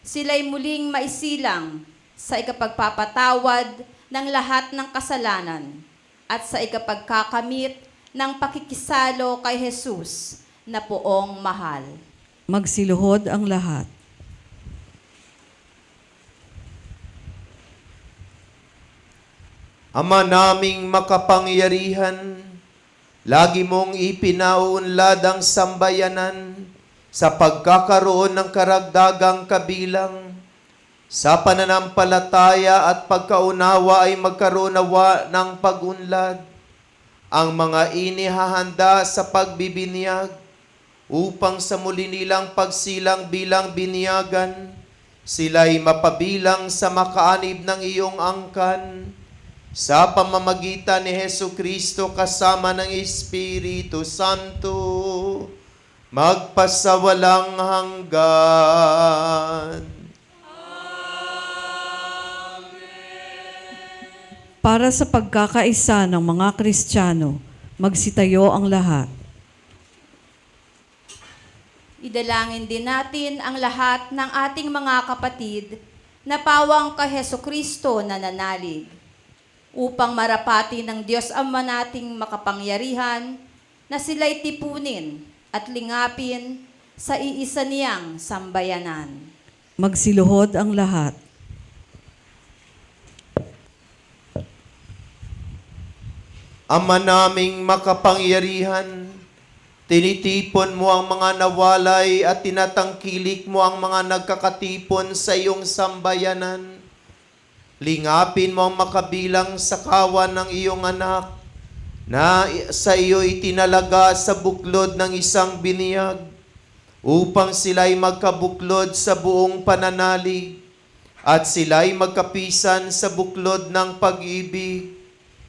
sila'y muling maisilang sa ikapagpapatawad ng lahat ng kasalanan at sa ikapagkakamit ng pakikisalo kay Jesus na poong mahal. Magsiluhod ang lahat. Ama naming makapangyarihan, lagi mong ipinauunlad ang sambayanan sa pagkakaroon ng karagdagang kabilang Sa pananampalataya at pagkaunawa ay magkaroon nawa ng pag-unlad ang mga inihahanda sa pagbibinyag upang sa muli nilang pagsilang bilang binyagan, sila'y mapabilang sa makaanib ng iyong angkan sa pamamagitan ni Hesu Kristo kasama ng Espiritu Santo, magpasawalang hanggan. Para sa pagkakaisa ng mga Kristiyano, magsitayo ang lahat. Idalangin din natin ang lahat ng ating mga kapatid na pawang kay Hesu Kristo na nanalig, upang marapati ng Diyos Ama nating makapangyarihan na sila'y tipunin at lingapin sa iisa niyang sambayanan. Magsiluhod ang lahat. Ama naming makapangyarihan, tinitipon mo ang mga nawalay at tinatangkilik mo ang mga nagkakatipon sa iyong sambayanan. Lingapin mo ang makabilang sa kawan ng iyong anak na sa iyo itinalaga sa buklod ng isang biniyag upang sila'y magkabuklod sa buong pananalig at sila'y magkapisan sa buklod ng pag-ibig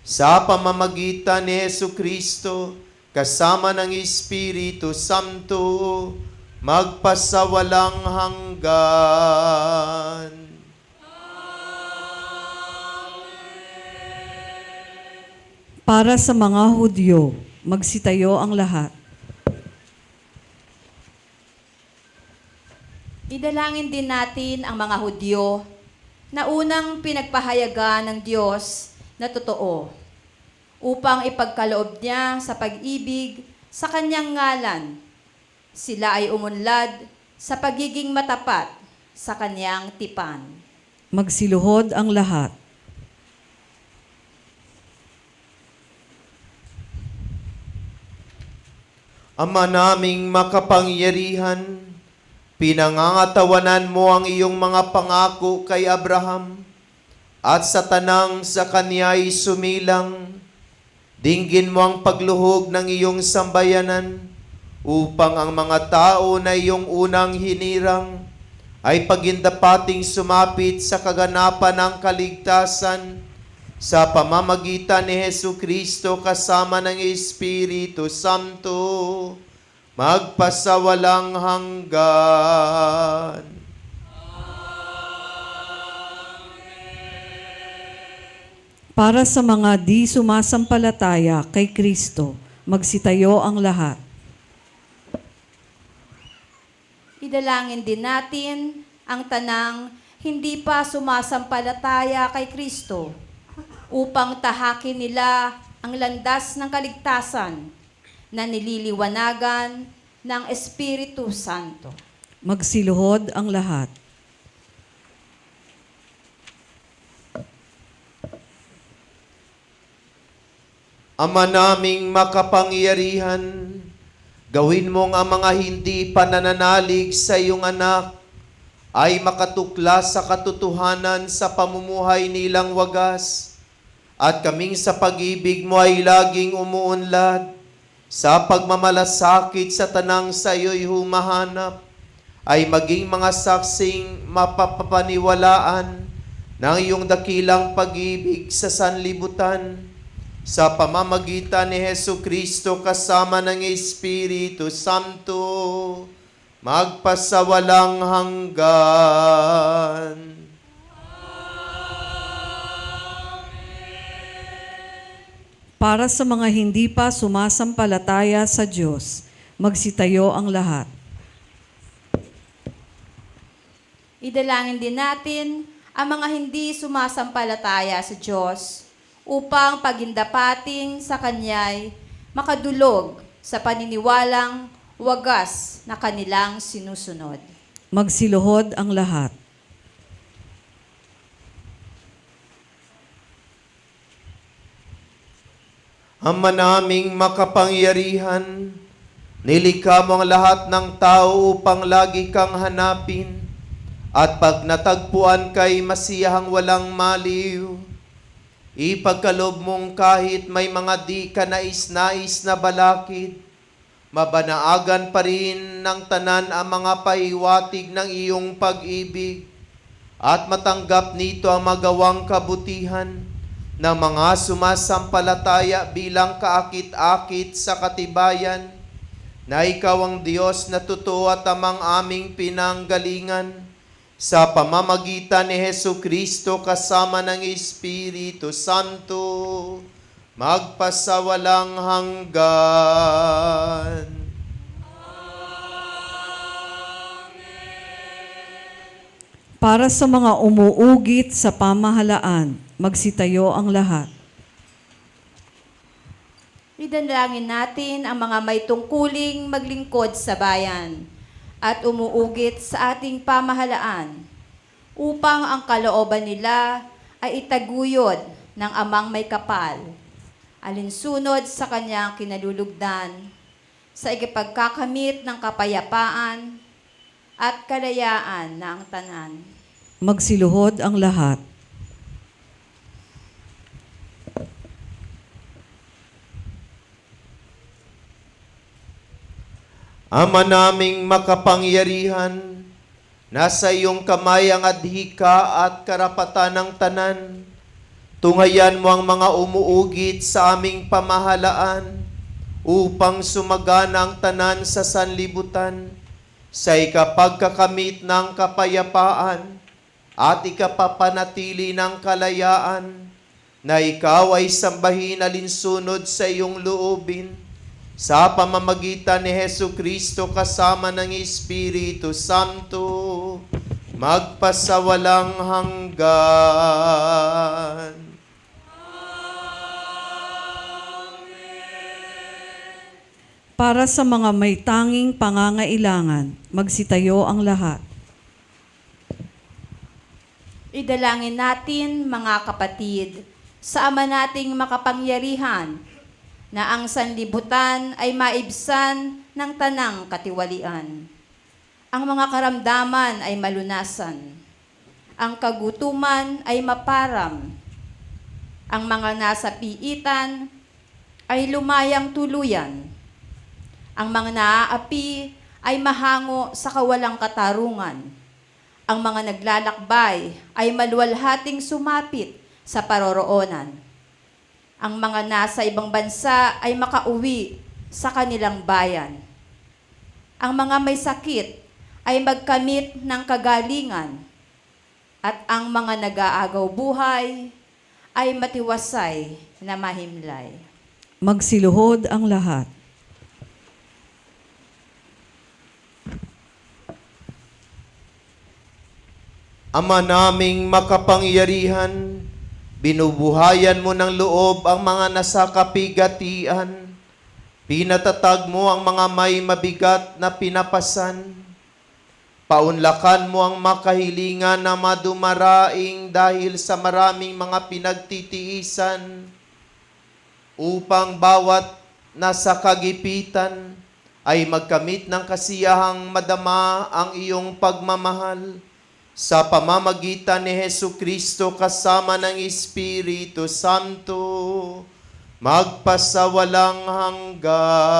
sa pamamagitan ni Hesu Kristo kasama ng Espiritu Santo magpasawalang hanggan. Para sa mga Hudyo, magsitayo ang lahat. Idalangin din natin ang mga Hudyo na unang pinagpahayagan ng Diyos na totoo, upang ipagkaloob niya sa pag-ibig sa kanyang ngalan. Sila ay umunlad sa pagiging matapat sa kanyang tipan. Magsiluhod ang lahat. Ama naming makapangyarihan, pinangangatawanan mo ang iyong mga pangako kay Abraham at sa tanang sa kanya'y sumilang. Dinggin mo ang pagluhog ng iyong sambayanan upang ang mga tao na iyong unang hinirang ay pagindapating sumapit sa kaganapan ng kaligtasan sa pamamagitan ni Hesu Kristo kasama ng Espiritu Santo magpasawalang hanggan. Para sa mga di sumasampalataya kay Kristo, magsitayo ang lahat. Idalangin din natin ang tanang hindi pa sumasampalataya kay Kristo, upang tahakin nila ang landas ng kaligtasan na nililiwanagan ng Espiritu Santo. Magsiluhod ang lahat. Ama naming makapangyarihan, gawin mong ang mga hindi panananalig sa iyong anak ay makatuklas sa katotohanan sa pamumuhay nilang wagas, at kaming sa pag-ibig mo ay laging umuunlad sa pagmamalasakit sa tanang sa iyo'y humahanap, ay maging mga saksing mapapaniwalaan ng iyong dakilang pag-ibig sa sanlibutan sa pamamagitan ni Hesu Kristo kasama ng Espiritu Santo magpasawalang hanggan. Para sa mga hindi pa sumasampalataya sa Diyos, magsitayo ang lahat. Idalangin din natin ang mga hindi sumasampalataya sa Diyos, upang pagindapating sa Kanya'y makadulog sa paniniwalang wagas na kanilang sinusunod. Magsiluhod ang lahat. Ama naming makapangyarihan, nilikha mo ang lahat ng tao upang lagi kang hanapin At pag natagpuan kay masiyahang walang maliw, ipagkalob mong kahit may mga di ka nais-nais na balakid, mabanaagan pa rin ng tanan ang mga pahiwatig ng iyong pag-ibig, at matanggap nito ang magawang kabutihan ng mga sumasampalataya bilang kaakit-akit sa katibayan na ikaw ang Diyos na totoo at amang aming pinanggalingan sa pamamagitan ni Hesu Kristo kasama ng Espiritu Santo, magpasawalang hanggan. Para sa mga umuugit sa pamahalaan, magsitayo ang lahat. Idalangin natin ang mga may tungkuling maglingkod sa bayan at umuugit sa ating pamahalaan upang ang kalooban nila ay itaguyod ng Amang may kapal, alinsunod sa kanyang kinalulugdan, sa ikipagkakamit ng kapayapaan at kalayaan ng tanan. Magsiluhod ang lahat. Ama naming makapangyarihan, nasa iyong kamay ang adhika at karapatan ng tanan. Tunghayan mo ang mga umuugit sa aming pamahalaan upang sumagana ang tanan sa sanlibutan sa ikapagkakamit ng kapayapaan at ikapapanatili ng kalayaan, na ikaw ay sambahin alinsunod sa iyong loobin sa pamamagitan ni Hesu Kristo kasama ng Espiritu Santo, magpasawalang hanggan. Para sa mga may tanging pangangailangan, magsitayo ang lahat. Idalangin natin, mga kapatid, sa Ama nating makapangyarihan, na ang sanlibutan ay maibsan ng tanang katiwalian. Ang mga karamdaman ay malunasan. Ang kagutuman ay maparam. Ang mga nasa piitan ay lumayang tuluyan. Ang mga naaapi ay mahango sa kawalang katarungan. Ang mga naglalakbay ay maluwalhating sumapit sa paroroonan. Ang mga nasa ibang bansa ay makauwi sa kanilang bayan. Ang mga may sakit ay magkamit ng kagalingan. At ang mga nag-aagaw buhay ay matiwasay na mahimlay. Magsiluhod ang lahat. Ama naming makapangyarihan, binubuhayan mo ng loob ang mga nasa kapigatian. Pinatatag mo ang mga may mabigat na pinapasan. Paunlakan mo ang makahilingan na madumaraing dahil sa maraming mga pinagtitiisan, upang bawat nasa kagipitan ay magkamit ng kasiyahang madama ang iyong pagmamahal sa pamamagitan ni Hesu Kristo kasama ng Espiritu Santo, magpasawalang hanggan.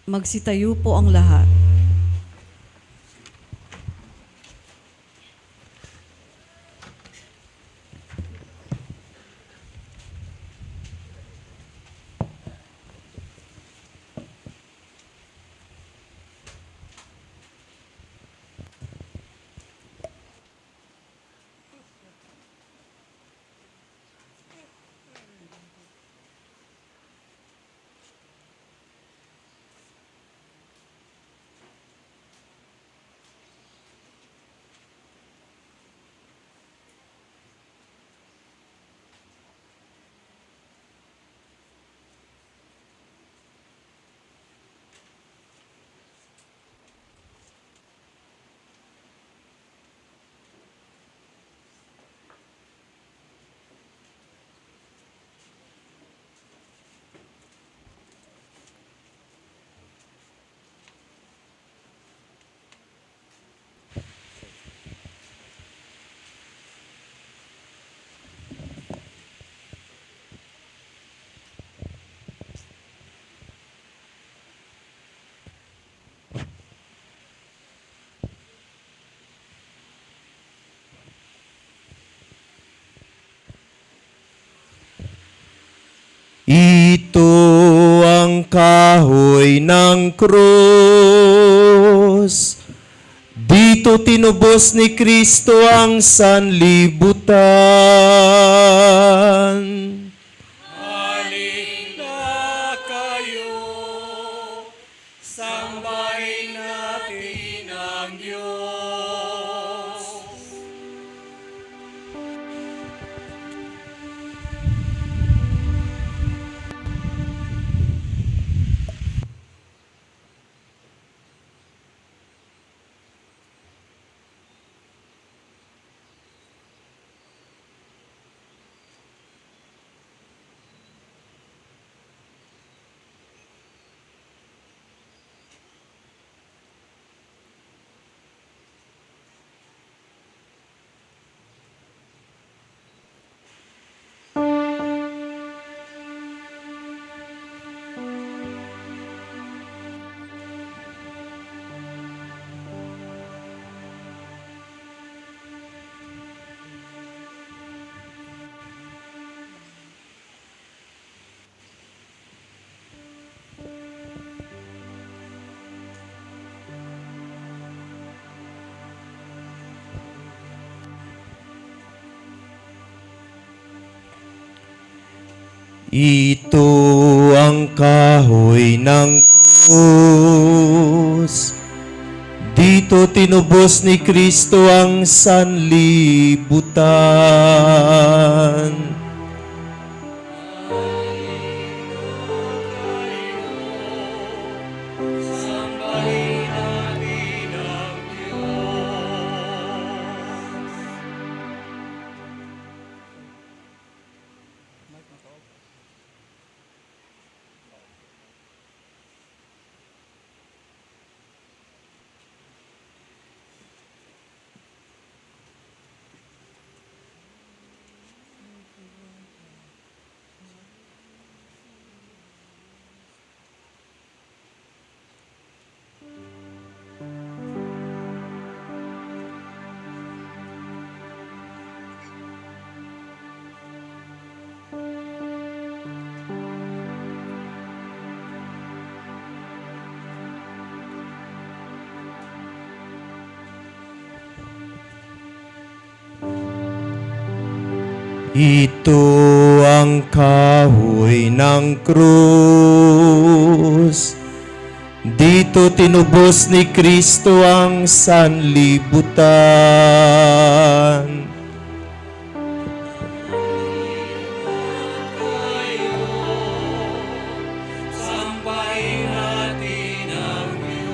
Magsitayo po ang lahat. Ito ang kahoy ng krus. Dito tinubos ni Kristo ang sanlibutan. Halina kayo, sambahin natin ang Diyos. Ito ang kahoy ng krus. Dito tinubos ni Kristo ang sanlibutan. Sambahin natin ang Diyos. Ito ang kahoy ng krus. Dito tinubos ni Kristo ang sanlibutan. Sambahin natin ang Diyos.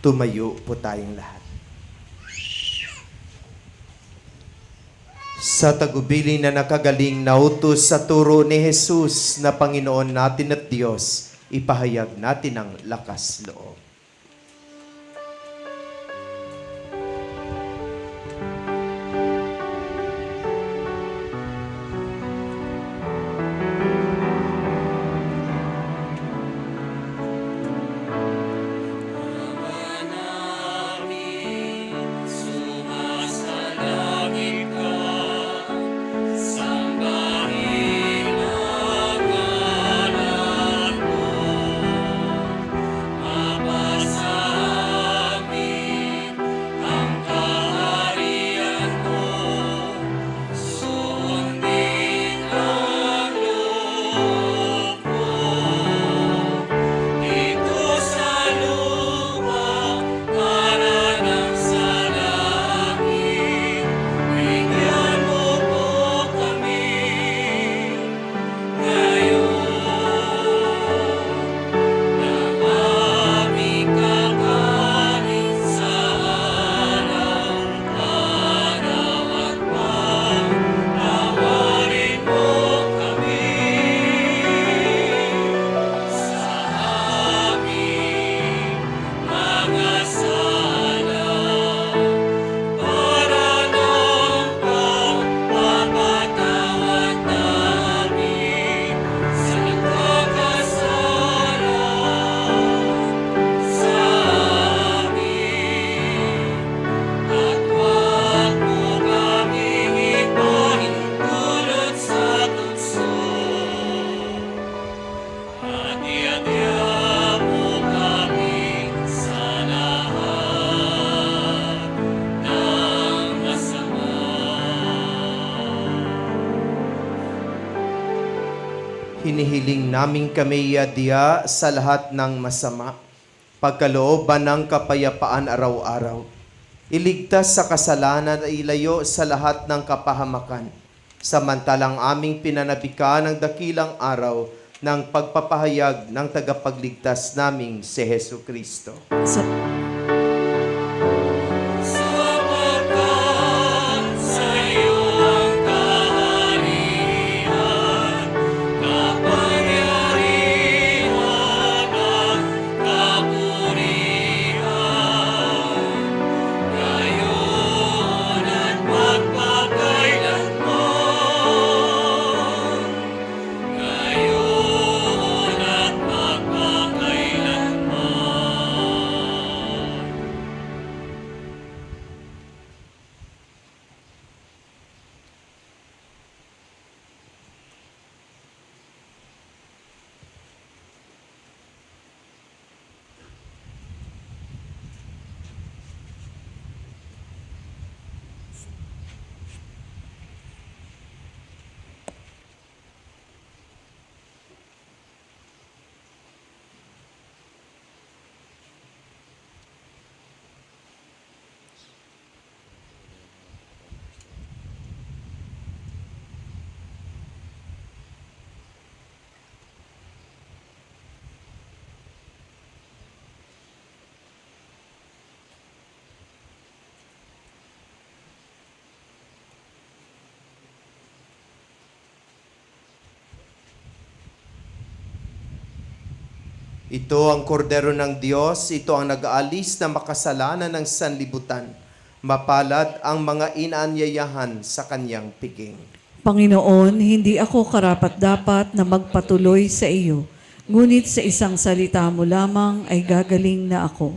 Tumayo po tayong lahat. Sa tagubilin na nakagaling na utos sa turo ni Jesus na Panginoon natin at Diyos, ipahayag natin ang lakas loob. Sumasalangit ka, sambahin ang ngalan mo. Mapasa amin ang kaharian mo. Sundin ang loob mo. Dito sa lupa, para ng sa langit. Bigyan mo po kami ngayon ng aming kakanin sa araw-araw at patawarin mo kami sa aming mga sala para ng pagpapatawad namin sa nagkakasala sa amin. At huwag mo kaming ipahintulot sa tukso. At iadya mo kami sa lahat ng masama. Hinihiling namin kami iadya sa lahat ng masama, pagkalooban ng kapayapaan araw-araw. Iligtas sa kasalanan at ilayo sa lahat ng kapahamakan. Samantalang aming pinanabikan ang dakilang araw ng pagpapahayag ng tagapagligtas naming si Hesu Kristo. Sapagkat sa iyo ang kaharian, kapangyarihan at kapurihan, ngayon at magpakailanman. Ngayon at magpakailanman. Ito ang kordero ng Diyos, ito ang nag-aalis na makasalanan ng sanlibutan. Mapalad ang mga inaanyayahan sa kanyang piging. Panginoon, hindi ako karapat-dapat na magpatuloy sa iyo, ngunit sa isang salita mo lamang ay gagaling na ako.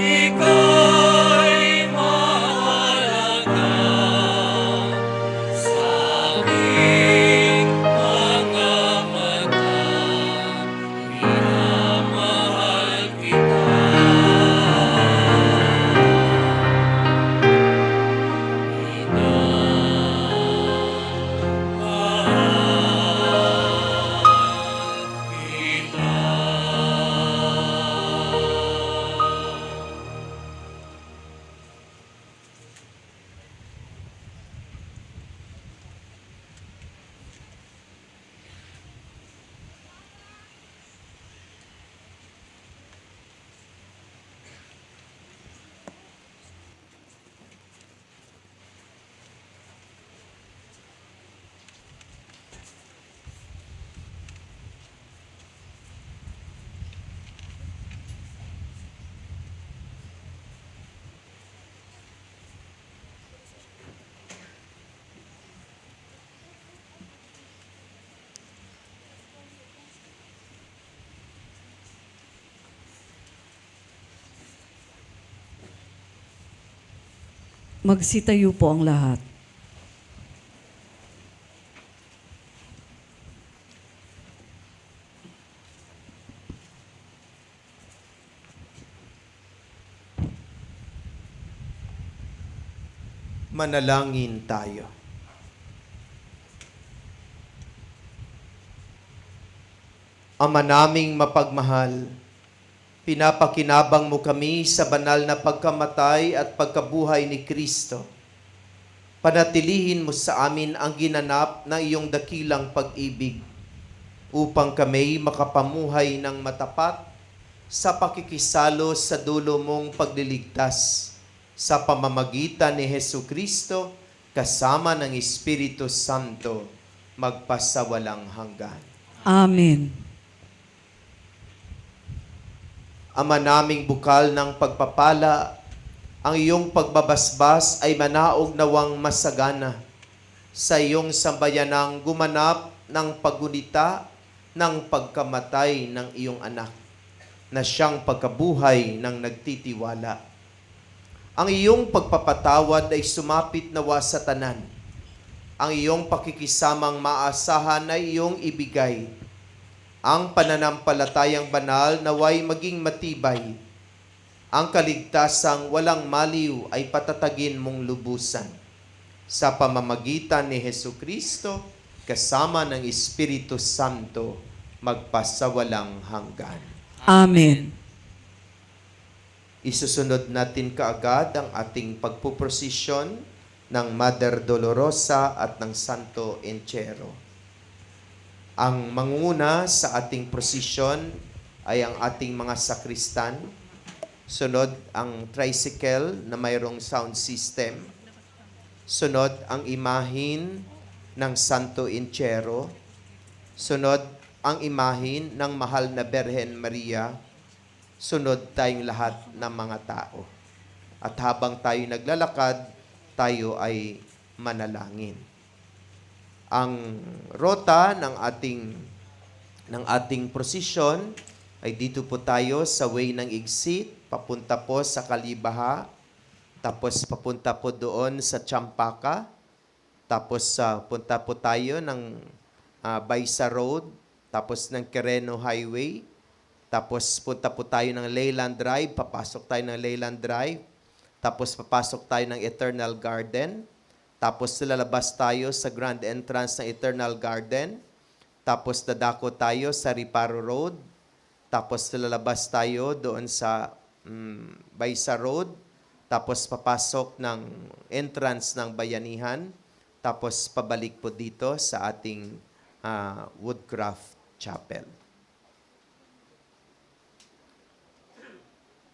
Ika'y mahalaga sa aking mga mata. Minamahal kita. Magsitayo po ang lahat. Manalangin tayo. Ama naming mapagmahal, pinapakinabang mo kami sa banal na pagkamatay at pagkabuhay ni Kristo. Panatilihin mo sa amin ang ginanap ng iyong dakilang pag-ibig upang kami makapamuhay ng matapat sa pakikisalo sa dulo mong pagliligtas sa pamamagitan ni Hesu Kristo kasama ng Espiritu Santo magpasawalang hanggan. Amen. Ama naming bukal ng pagpapala, ang iyong pagbabasbas ay manaog nawang masagana sa iyong sambayanang gumanap ng paggunita ng pagkamatay ng iyong anak na siyang pagkabuhay ng nagtitiwala. Ang iyong pagpapatawad ay sumapit nawa sa tanan. Ang iyong pakikisamang maasahan ay iyong ibigay. Ang pananampalatayang banal naway maging matibay. Ang kaligtasang walang maliw ay patatagin mong lubusan. Sa pamamagitan ni Hesu Kristo, kasama ng Espiritu Santo, magpasawalang hanggan. Amen. Isusunod natin kaagad ang ating pagpuprosesyon ng Mother Dolorosa at ng Santo Entierro. Ang mangunguna sa ating prosesyon ay ang ating mga sakristan. Sunod ang tricycle na mayroong sound system. Sunod ang imahin ng Santo Entierro. Sunod ang imahin ng Mahal na Birhen Maria. Sunod tayong lahat ng mga tao. At habang tayo naglalakad, tayo ay manalangin. Ang rota ng ating prosesyon ay dito po tayo sa way ng Exit, papunta po sa Kalibaha, tapos papunta po doon sa Champaka, tapos punta po tayo ng Baisa Road, tapos ng Quireno Highway, tapos punta po tayo ng Leyland Drive, papasok tayo ng Leyland Drive, tapos papasok tayo ng Eternal Garden, tapos lalabas tayo sa grand entrance ng Eternal Garden, tapos dadako tayo sa Riparo Road, tapos lalabas tayo doon sa Baisa Road, tapos papasok ng entrance ng Bayanihan, tapos pabalik po dito sa ating Woodcraft Chapel.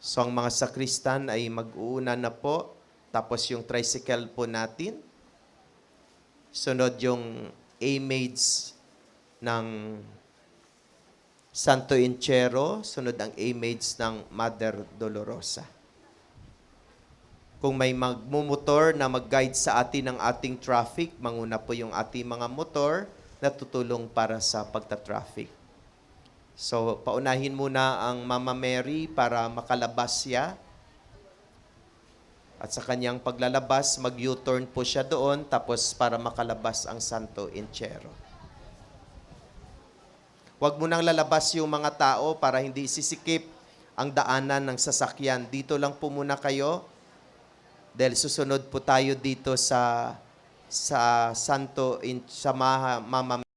So ang mga sakristan ay mag-uuna na po, tapos yung tricycle po natin. Sunod yung A-Maids ng Santo Entierro, sunod ang A-Maids ng Mother Dolorosa. Kung may magmumotor na mag-guide sa atin ng ating traffic, manguna po yung ating mga motor na tutulong para sa pagta-traffic. So, paunahin muna ang Mama Mary para makalabas siya At sa kanyang paglalabas, mag-U-turn po siya doon tapos para makalabas ang Santo Entierro. Huwag mo nang lalabas yung mga tao para hindi sisikip ang daanan ng sasakyan. Dito lang po muna kayo dahil susunod po tayo dito sa Santo sa Mama